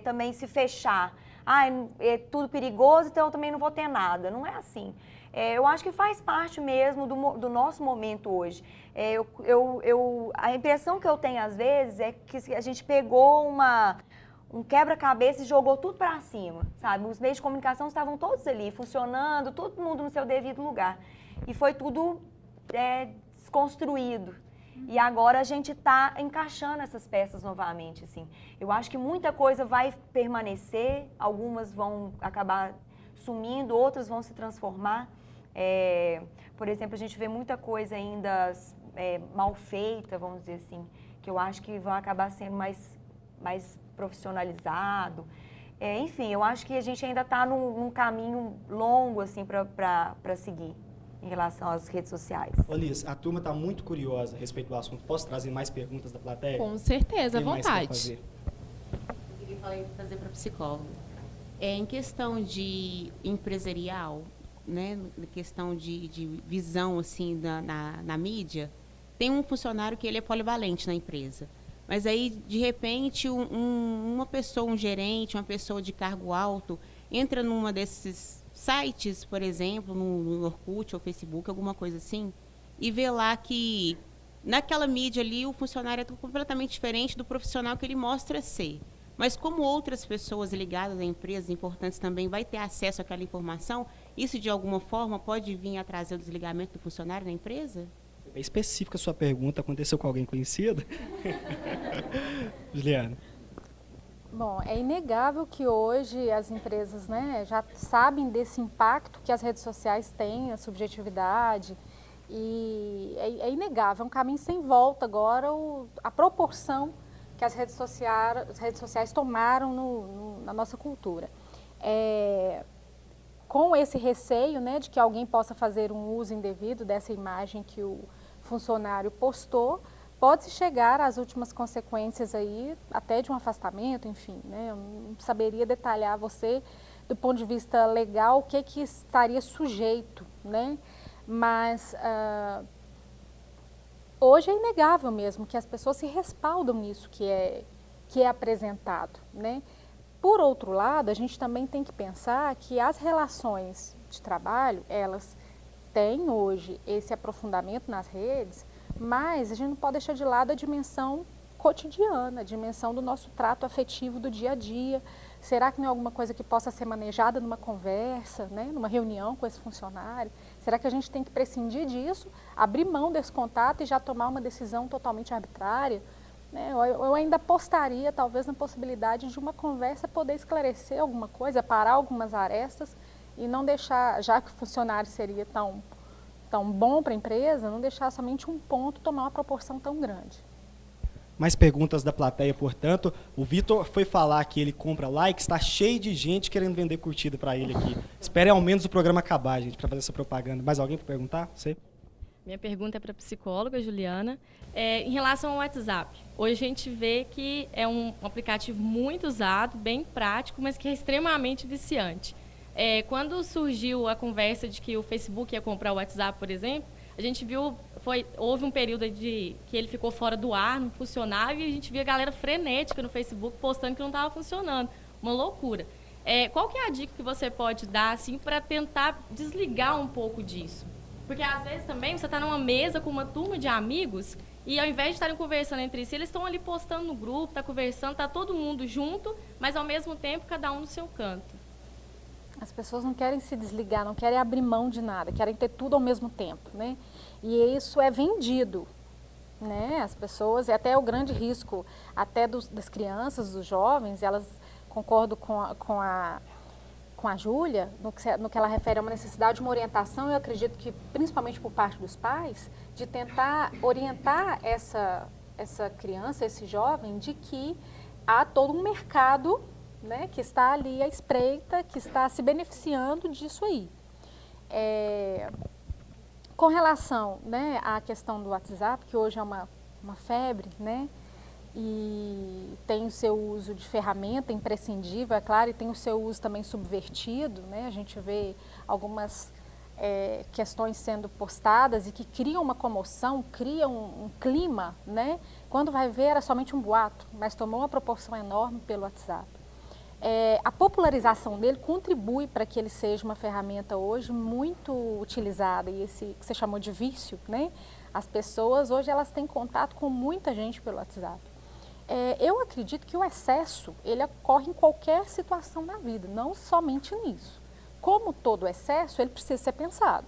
também se fechar. É tudo perigoso, então eu também não vou ter nada. Não é assim. Eu acho que faz parte mesmo do nosso momento hoje. A impressão que eu tenho às vezes é que a gente pegou um quebra-cabeça e jogou tudo para cima, sabe? Os meios de comunicação estavam todos ali, funcionando, todo mundo no seu devido lugar. E foi tudo desconstruído. E agora a gente está encaixando essas peças novamente, assim. Eu acho que muita coisa vai permanecer, algumas vão acabar sumindo, outras vão se transformar. Por exemplo, a gente vê muita coisa ainda mal feita, vamos dizer assim, que eu acho que vai acabar sendo mais profissionalizado. Enfim, eu acho que a gente ainda está num caminho longo assim, para seguir em relação às redes sociais. Liz, a turma está muito curiosa a respeito do assunto. Posso trazer mais perguntas da plateia? Com certeza, à vontade. Eu queria fazer para psicólogo. Em questão de empresarial, né, questão de visão assim, na mídia, tem um funcionário que ele é polivalente na empresa. Mas aí, de repente, uma pessoa, um gerente, uma pessoa de cargo alto, entra numa desses sites, por exemplo, no Orkut ou Facebook, alguma coisa assim, e vê lá que naquela mídia ali o funcionário é completamente diferente do profissional que ele mostra ser. Mas como outras pessoas ligadas a empresas importantes também vai ter acesso àquela informação, isso de alguma forma pode vir a trazer o desligamento do funcionário na empresa? É específica a sua pergunta, aconteceu com alguém conhecido? Juliana. Bom, é inegável que hoje as empresas, né, já sabem desse impacto que as redes sociais têm, a subjetividade, e é inegável, é um caminho sem volta agora a proporção que as redes sociais tomaram na nossa cultura. Com esse receio, né, de que alguém possa fazer um uso indevido dessa imagem que o funcionário postou, pode-se chegar às últimas consequências aí, até de um afastamento, enfim, né? Eu não saberia detalhar você, do ponto de vista legal, o que estaria sujeito, né? Mas hoje é inegável mesmo que as pessoas se respaldam nisso que é apresentado, né? Por outro lado, a gente também tem que pensar que as relações de trabalho, elas têm hoje esse aprofundamento nas redes, mas a gente não pode deixar de lado a dimensão cotidiana, a dimensão do nosso trato afetivo do dia a dia. Será que não é alguma coisa que possa ser manejada numa conversa, né, numa reunião com esse funcionário? Será que a gente tem que prescindir disso, abrir mão desse contato e já tomar uma decisão totalmente arbitrária? Eu ainda apostaria, talvez, na possibilidade de uma conversa poder esclarecer alguma coisa, parar algumas arestas e não deixar, já que o funcionário seria tão bom para a empresa, não deixar somente um ponto tomar uma proporção tão grande. Mais perguntas da plateia, portanto. O Vitor foi falar que ele compra likes, está cheio de gente querendo vender curtida para ele aqui. Espere ao menos o programa acabar, gente, para fazer essa propaganda. Mais alguém para perguntar? Você? Minha pergunta é para a psicóloga, Juliana. Em relação ao WhatsApp, hoje a gente vê que é um aplicativo muito usado, bem prático, mas que é extremamente viciante. Quando surgiu a conversa de que o Facebook ia comprar o WhatsApp, por exemplo, a gente viu, houve um período que ele ficou fora do ar, não funcionava, e a gente via a galera frenética no Facebook postando que não estava funcionando. Uma loucura. Qual que é a dica que você pode dar assim, para tentar desligar um pouco disso? Porque às vezes também você está numa mesa com uma turma de amigos E ao invés de estarem conversando entre si, eles estão ali postando no grupo, tá conversando, tá todo mundo junto, mas ao mesmo tempo cada um no seu canto. As pessoas não querem se desligar, não querem abrir mão de nada, querem ter tudo ao mesmo tempo, né? E isso é vendido, né? As pessoas, é até o grande risco, até das crianças, dos jovens, elas, concordo com a Júlia, no que ela refere a uma necessidade de uma orientação, eu acredito que, principalmente por parte dos pais, de tentar orientar essa criança, esse jovem, de que há todo um mercado, né, que está ali à espreita, que está se beneficiando disso aí. Com relação, né, à questão do WhatsApp, que hoje é uma febre, né, e tem o seu uso de ferramenta imprescindível, é claro, e tem o seu uso também subvertido, né? A gente vê algumas questões sendo postadas e que criam uma comoção, criam um clima, né? Quando vai ver era somente um boato, mas tomou uma proporção enorme pelo WhatsApp. A popularização dele contribui para que ele seja uma ferramenta hoje muito utilizada, e esse que você chamou de vício, né? As pessoas hoje elas têm contato com muita gente pelo WhatsApp. Eu acredito que o excesso, ele ocorre em qualquer situação da vida, não somente nisso. Como todo excesso, ele precisa ser pensado,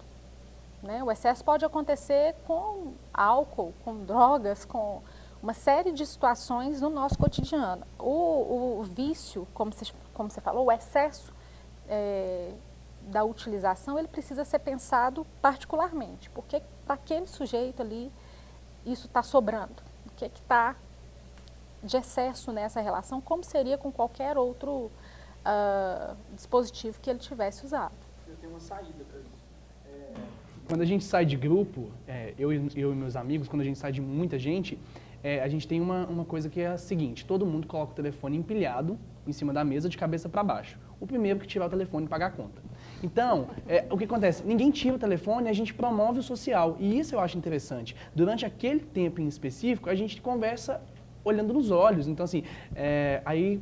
né? O excesso pode acontecer com álcool, com drogas, com uma série de situações no nosso cotidiano. O vício, como você falou, o excesso da utilização, ele precisa ser pensado particularmente, porque para aquele sujeito ali, isso está sobrando. O que está de excesso nessa relação, como seria com qualquer outro dispositivo que ele tivesse usado. Eu tenho uma saída para isso. Quando a gente sai de grupo, eu e meus amigos, quando a gente sai de muita gente, a gente tem uma coisa que é a seguinte: todo mundo coloca o telefone empilhado em cima da mesa de cabeça para baixo. O primeiro que tirar o telefone paga a conta. Então, o que acontece? Ninguém tira o telefone, a gente promove o social. E isso eu acho interessante. Durante aquele tempo em específico, a gente conversa olhando nos olhos. Então, assim, aí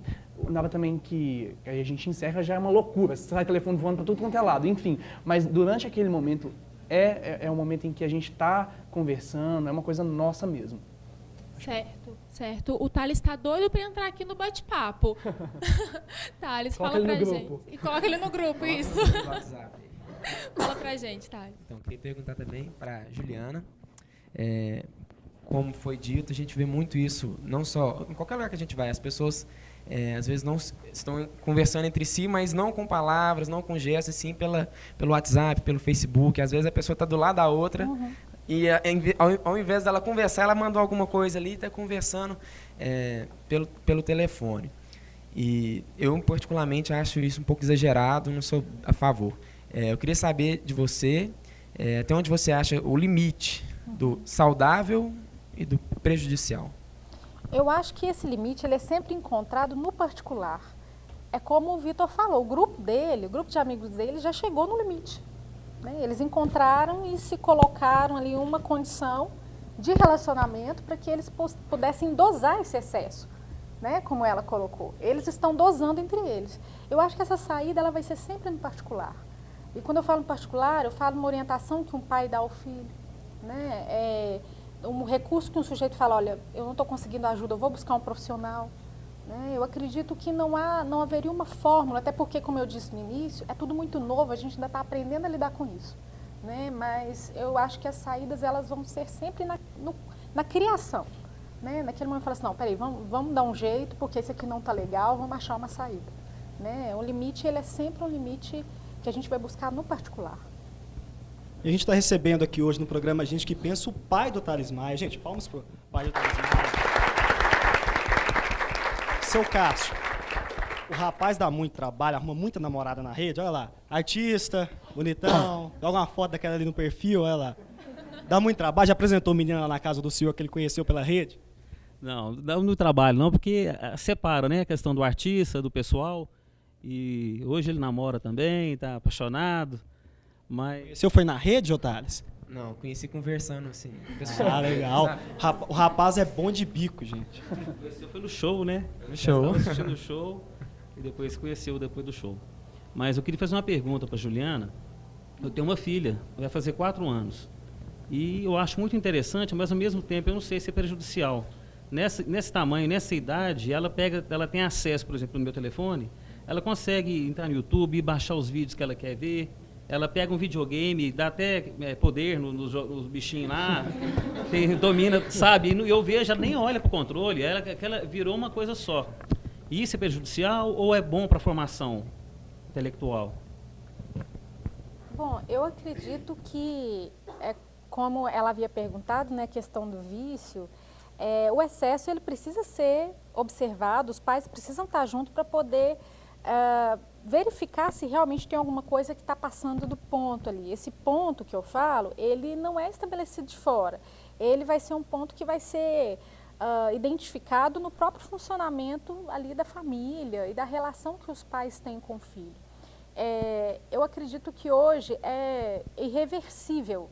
nada também que a gente encerra já é uma loucura. Sai telefone voando para tudo quanto é lado, enfim. Mas durante aquele momento, é um momento em que a gente está conversando, é uma coisa nossa mesmo. Certo. O Thales está doido para entrar aqui no bate-papo. Thales, fala pra gente. E coloca ele no grupo, isso. Fala pra gente, Thales. Então, queria perguntar também para Juliana. Como foi dito, a gente vê muito isso, não só em qualquer lugar que a gente vai, as pessoas às vezes não estão conversando entre si, mas não com palavras, não com gestos, sim pelo WhatsApp, pelo Facebook. Às vezes a pessoa está do lado da outra, e ao invés dela conversar, ela mandou alguma coisa ali e está conversando pelo telefone. E eu, particularmente, acho isso um pouco exagerado, não sou a favor. Eu queria saber de você, até onde você acha o limite do saudável e do prejudicial. Eu acho que esse limite ele é sempre encontrado no particular. É como o Vitor falou, o grupo de amigos dele já chegou no limite, né? Eles encontraram e se colocaram ali uma condição de relacionamento para que eles pudessem dosar esse excesso, né? Como ela colocou. Eles estão dosando entre eles. Eu acho que essa saída ela vai ser sempre no particular. E quando eu falo no particular, eu falo uma orientação que um pai dá ao filho, né? Um recurso que um sujeito fala, olha, eu não estou conseguindo ajuda, eu vou buscar um profissional. Né? Eu acredito que não haveria uma fórmula, até porque, como eu disse no início, é tudo muito novo, a gente ainda está aprendendo a lidar com isso. Né? Mas eu acho que as saídas elas vão ser sempre na criação. Né? Naquele momento, fala assim, não, peraí, vamos dar um jeito, porque esse aqui não está legal, vamos achar uma saída. Né? O limite, ele é sempre um limite que a gente vai buscar no particular. E a gente está recebendo aqui hoje no programa Gente que Pensa o pai do Thales Maia. Gente, palmas para o pai do Thales Maia. Seu Cássio, o rapaz dá muito trabalho, arruma muita namorada na rede, olha lá. Artista, bonitão, joga uma foto daquela ali no perfil, olha lá. Dá muito trabalho, já apresentou menina lá na casa do senhor que ele conheceu pela rede? Não, dá muito trabalho não, porque separa, né, a questão do artista, do pessoal. E hoje ele namora também, está apaixonado. Mas... O senhor foi na rede, ô Thales? Não, conheci conversando, assim. Ah, legal. O rapaz é bom de bico, gente. Conheceu foi no show, né? No show. Estava assistindo o show e depois conheceu depois do show. Mas eu queria fazer uma pergunta para Juliana. Eu tenho uma filha, vai fazer 4 anos. E eu acho muito interessante, mas ao mesmo tempo eu não sei se é prejudicial. Nesse tamanho, nessa idade, ela tem acesso, por exemplo, no meu telefone, ela consegue entrar no YouTube e baixar os vídeos que ela quer ver. Ela pega um videogame, dá até poder nos bichinhos lá, domina, sabe? E eu vejo, ela nem olha para o controle, ela virou uma coisa só. Isso é prejudicial ou é bom para a formação intelectual? Bom, eu acredito que, como ela havia perguntado, né, a questão do vício, o excesso ele precisa ser observado, os pais precisam estar juntos para poder verificar se realmente tem alguma coisa que está passando do ponto ali. Esse ponto que eu falo, ele não é estabelecido de fora, ele vai ser um ponto que vai ser identificado no próprio funcionamento ali da família e da relação que os pais têm com o filho. Eu acredito que hoje é irreversível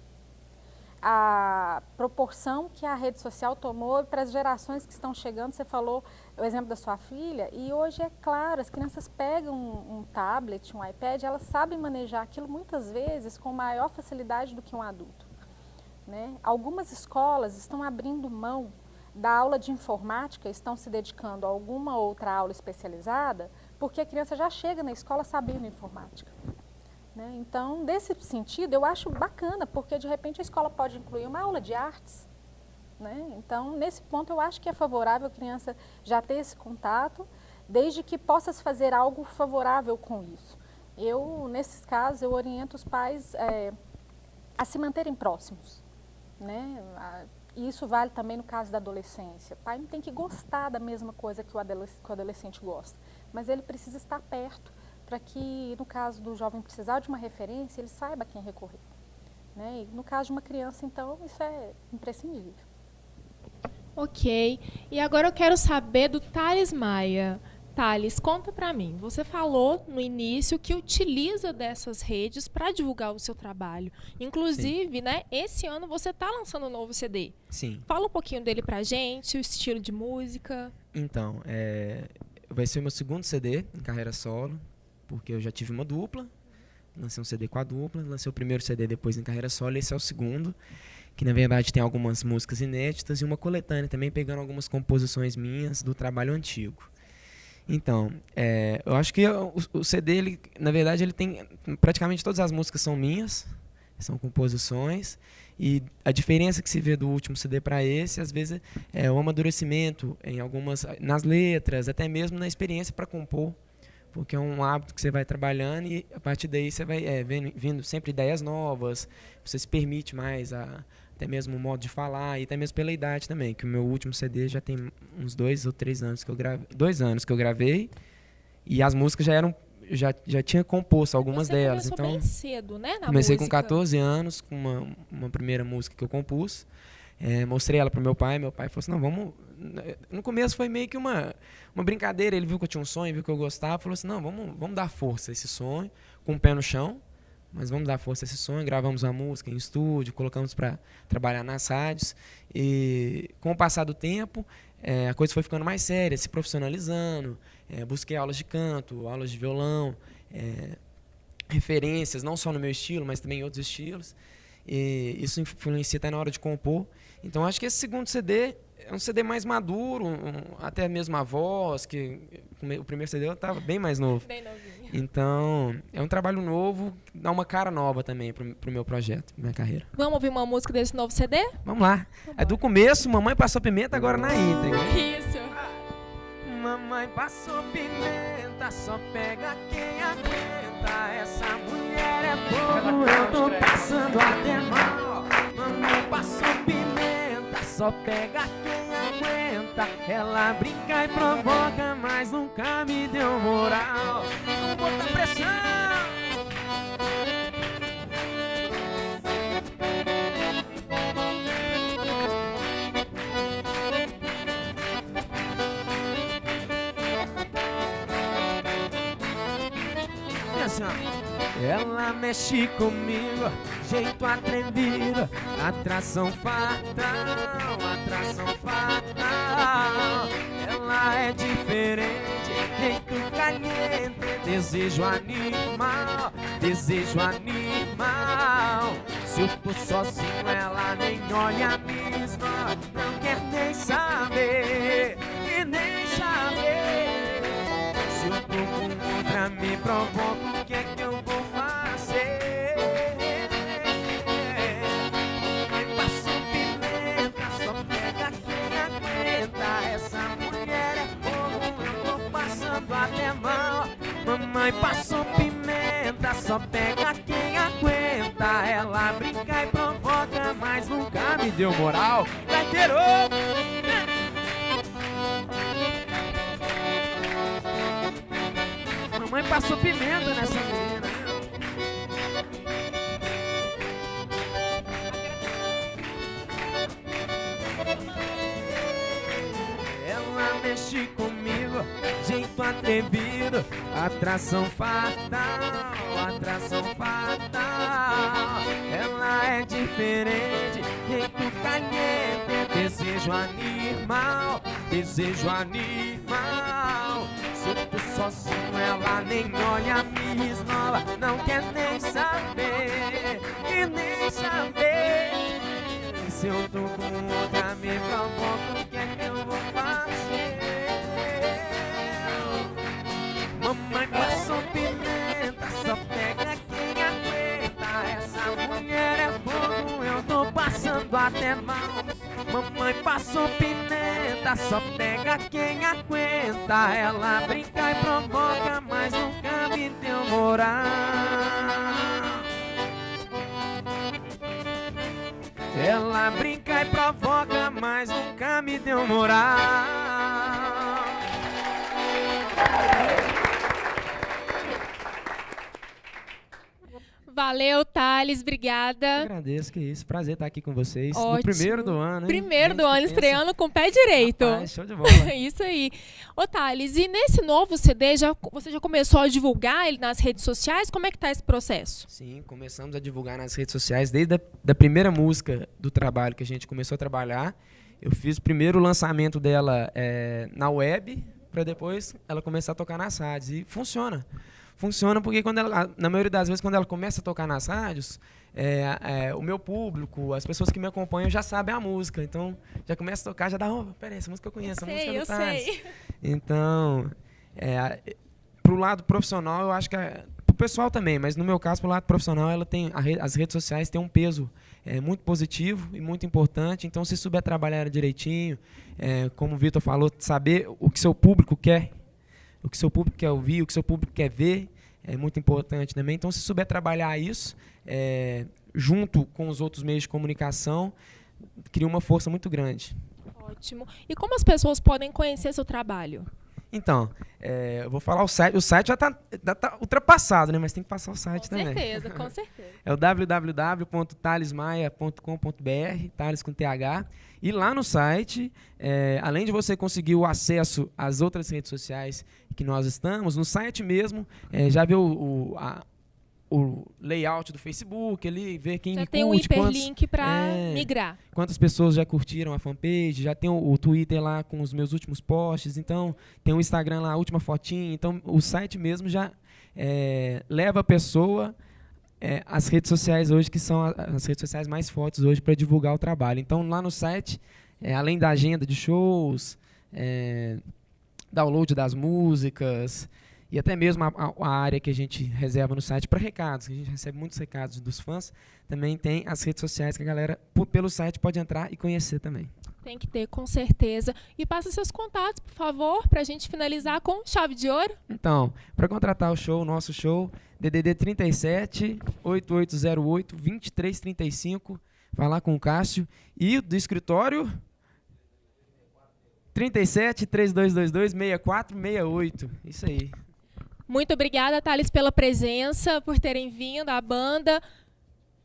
a proporção que a rede social tomou para as gerações que estão chegando. Você falou o exemplo da sua filha, e hoje é claro, as crianças pegam um tablet, um iPad, elas sabem manejar aquilo muitas vezes com maior facilidade do que um adulto, né? Algumas escolas estão abrindo mão da aula de informática, estão se dedicando a alguma outra aula especializada, porque a criança já chega na escola sabendo informática, né? Então, nesse sentido, eu acho bacana, porque de repente a escola pode incluir uma aula de artes, né? Então, nesse ponto, eu acho que é favorável a criança já ter esse contato, desde que possa fazer algo favorável com isso. Nesses casos, eu oriento os pais a se manterem próximos, né? E isso vale também no caso da adolescência. O pai não tem que gostar da mesma coisa que o adolescente gosta, mas ele precisa estar perto para que, no caso do jovem precisar de uma referência, ele saiba a quem recorrer, né? E no caso de uma criança, então, isso é imprescindível. Ok. E agora eu quero saber do Thales Maia. Thales, conta para mim. Você falou no início que utiliza dessas redes para divulgar o seu trabalho. Inclusive, né, esse ano você está lançando um novo CD. Sim. Fala um pouquinho dele pra gente, o estilo de música. Então, vai ser o meu segundo CD em carreira solo, porque eu já tive uma dupla, lancei um CD com a dupla, lancei o primeiro CD depois em carreira solo, esse é o segundo, que na verdade tem algumas músicas inéditas e uma coletânea também, pegando algumas composições minhas do trabalho antigo. Então, eu acho que o CD, ele, na verdade, ele tem praticamente todas as músicas são minhas, são composições, e a diferença que se vê do último CD para esse, às vezes, é o amadurecimento nas letras, até mesmo na experiência para compor, porque é um hábito que você vai trabalhando e a partir daí você vai vindo sempre ideias novas, você se permite mais até mesmo o modo de falar e até mesmo pela idade também, que o meu último CD já tem uns 2 ou 3 anos que eu gravei, 2 anos que eu gravei, e as músicas já tinha composto algumas delas. Você começou bem cedo, né, na comecei música. com 14 anos, com uma primeira música que eu compus, mostrei ela pro meu pai falou assim, não, vamos... No começo foi meio que uma brincadeira, ele viu que eu tinha um sonho, viu que eu gostava, falou assim, não, vamos dar força a esse sonho, com o pé no chão, mas vamos dar força a esse sonho, gravamos a música em estúdio, colocamos para trabalhar nas rádios, e com o passar do tempo, a coisa foi ficando mais séria, se profissionalizando, busquei aulas de canto, aulas de violão, referências, não só no meu estilo, mas também em outros estilos, e isso influencia até na hora de compor. Então acho que esse segundo CD é um CD mais maduro, até mesmo a voz, que o primeiro CD eu estava bem mais novo. Bem novinho. Então, é um trabalho novo, dá uma cara nova também pro meu projeto, minha carreira. Vamos ouvir uma música desse novo CD? Vamos lá. É do começo, Mamãe Passou Pimenta, agora na íntegra. Isso. Mamãe passou pimenta, só pega quem aguenta. Essa mulher é fogo, eu tô passando até mal. Mamãe passou pimenta, só pega quem aguenta. Ela brinca e provoca, mas nunca me deu moral. Vamos botar pressão. Ela mexe comigo, jeito atrevido, atração fatal, atração fatal. Ela é diferente, jeito caliente, desejo animal, desejo animal. Se Se eu tô sozinho, ela nem olha minha esmola, não quer nem saber, e nem saber. Se eu tô com outra, me provoca, o que é que eu vou fazer? Mamãe passou pimenta, só pega quem aguenta. Essa mulher é fogo, eu tô passando até mal. Mamãe passou pimenta, só pega quem aguenta. Ela brinca e provoca, mas nunca me deu moral. Gaiteiro! Mamãe passou pimenta nessa menina. Ela mexe comigo, jeito atrevido, atração fatal, atração fatal. Ela é diferente, jeito caliente, desejo animal, desejo animal. Se eu tô sozinho, ela nem olha, me esnola, não quer nem saber, e nem saber. Se eu tô com outra, me provoca, o que é que eu vou fazer? Mamãe passou pimenta, só pega quem aguenta. Essa mulher é fogo, eu tô passando até mal. Mamãe passou pimenta, só pega quem aguenta. Ela brinca e provoca, mas nunca me deu moral. Ela brinca e provoca, mas nunca me deu moral. Valeu, Thales, obrigada. Eu agradeço, que isso. Prazer estar aqui com vocês. Ótimo. No primeiro do ano, hein? Primeiro do ano, estreando com o pé direito. Rapaz, show de bola. Isso aí. Ô, Thales, e nesse novo CD, você já começou a divulgar ele nas redes sociais? Como é que tá esse processo? Sim, começamos a divulgar nas redes sociais desde a primeira música do trabalho que a gente começou a trabalhar. Eu fiz o primeiro lançamento dela na web, para depois ela começar a tocar nas rádios. E funciona. Funciona porque, na maioria das vezes, quando ela começa a tocar nas rádios, o meu público, as pessoas que me acompanham já sabem a música. Então, já começa a tocar, já dá, peraí, essa música eu conheço, a música do Thales. Sei. Então, pro lado profissional, eu acho que pro pessoal também, mas no meu caso, pro lado profissional, as redes sociais têm um peso muito positivo e muito importante. Então, se souber trabalhar direitinho, como o Vitor falou, saber o que seu público quer, o que seu público quer ouvir, o que seu público quer ver, é muito importante também. Então, se souber trabalhar isso, junto com os outros meios de comunicação, cria uma força muito grande. Ótimo. E como as pessoas podem conhecer seu trabalho? Então, eu vou falar o site. O site já tá ultrapassado, né? Mas tem que passar o site também. Com certeza, com certeza. É o www.thalesmaia.com.br, Thales com TH. E lá no site, além de você conseguir o acesso às outras redes sociais que nós estamos, no site mesmo, já vê o layout do Facebook, ali, ver quem já me tem curte. Um hiperlink para migrar. Quantas pessoas já curtiram a fanpage, já tem o Twitter lá com os meus últimos posts, então tem o Instagram lá, a última fotinha. Então o site mesmo já leva a pessoa às redes sociais hoje, que são as redes sociais mais fortes hoje para divulgar o trabalho. Então lá no site, além da agenda de shows, download das músicas, e até mesmo a área que a gente reserva no site para recados, que a gente recebe muitos recados dos fãs, também tem as redes sociais que a galera, pelo site, pode entrar e conhecer também. Tem que ter, com certeza. E passa seus contatos, por favor, para a gente finalizar com chave de ouro. Então, para contratar o nosso show, DDD 37 8808 2335, vai lá com o Cássio. E do escritório, 37 3222 6468. Isso aí. Muito obrigada, Thales, pela presença, por terem vindo, a banda.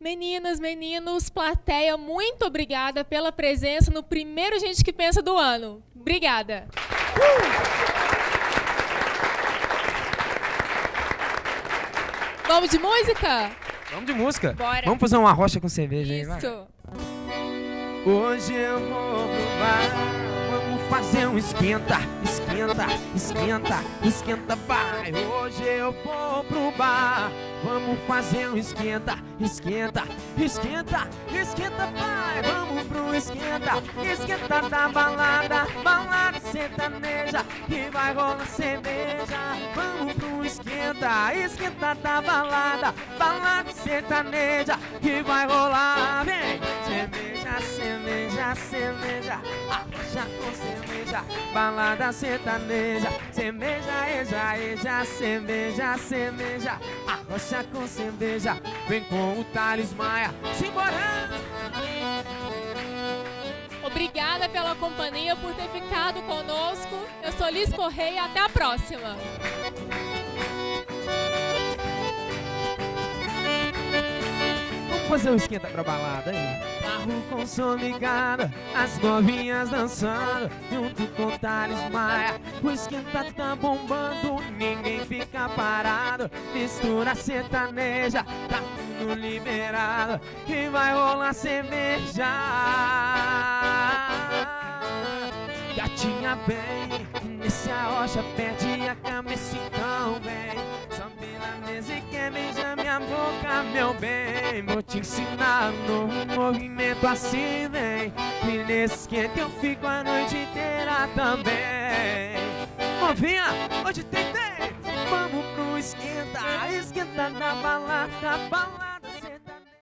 Meninas, meninos, plateia, muito obrigada pela presença no primeiro Gente que Pensa do ano. Obrigada. Vamos de música? Vamos de música. Bora. Vamos fazer uma rocha com cerveja aí, vai. Isso. Hoje eu vou pro bar, vamos fazer um esquenta, esquenta, esquenta, esquenta, vai. Hoje eu vou pro bar. Vamos fazer um esquenta, esquenta, esquenta, esquenta, vai. Vamos pro esquenta, esquenta da balada, balada sertaneja, que vai rolar cerveja. Vamos pro esquenta, esquenta da balada, balada sertaneja, que vai rolar, vem. Cerveja, cerveja, cerveja, arrocha com cerveja, balada sertaneja, cerveja, eja, eja, cerveja, cerveja, arrocha com cerveja, vem com o Thales Maia, simbora! Obrigada pela companhia, por ter ficado conosco. Eu sou Liz Correia, até a próxima. Vamos fazer um esquenta pra balada aí. Carro com som ligado, as novinhas dançando, junto com o Thales Maia. O esquenta tá bombando, ninguém fica parado. Mistura sertaneja, tá tudo liberado, e vai rolar cerveja. Gatinha bem, nesse arrocha, perde a cabeça então vem. Sobe na mesa e quer beijar minha boca, meu bem. Vou te ensinar um novo movimento assim, vem. E nesse esquenta eu fico a noite inteira também. Novinha, hoje tem. Vamos pro esquenta, esquenta na balada, balada.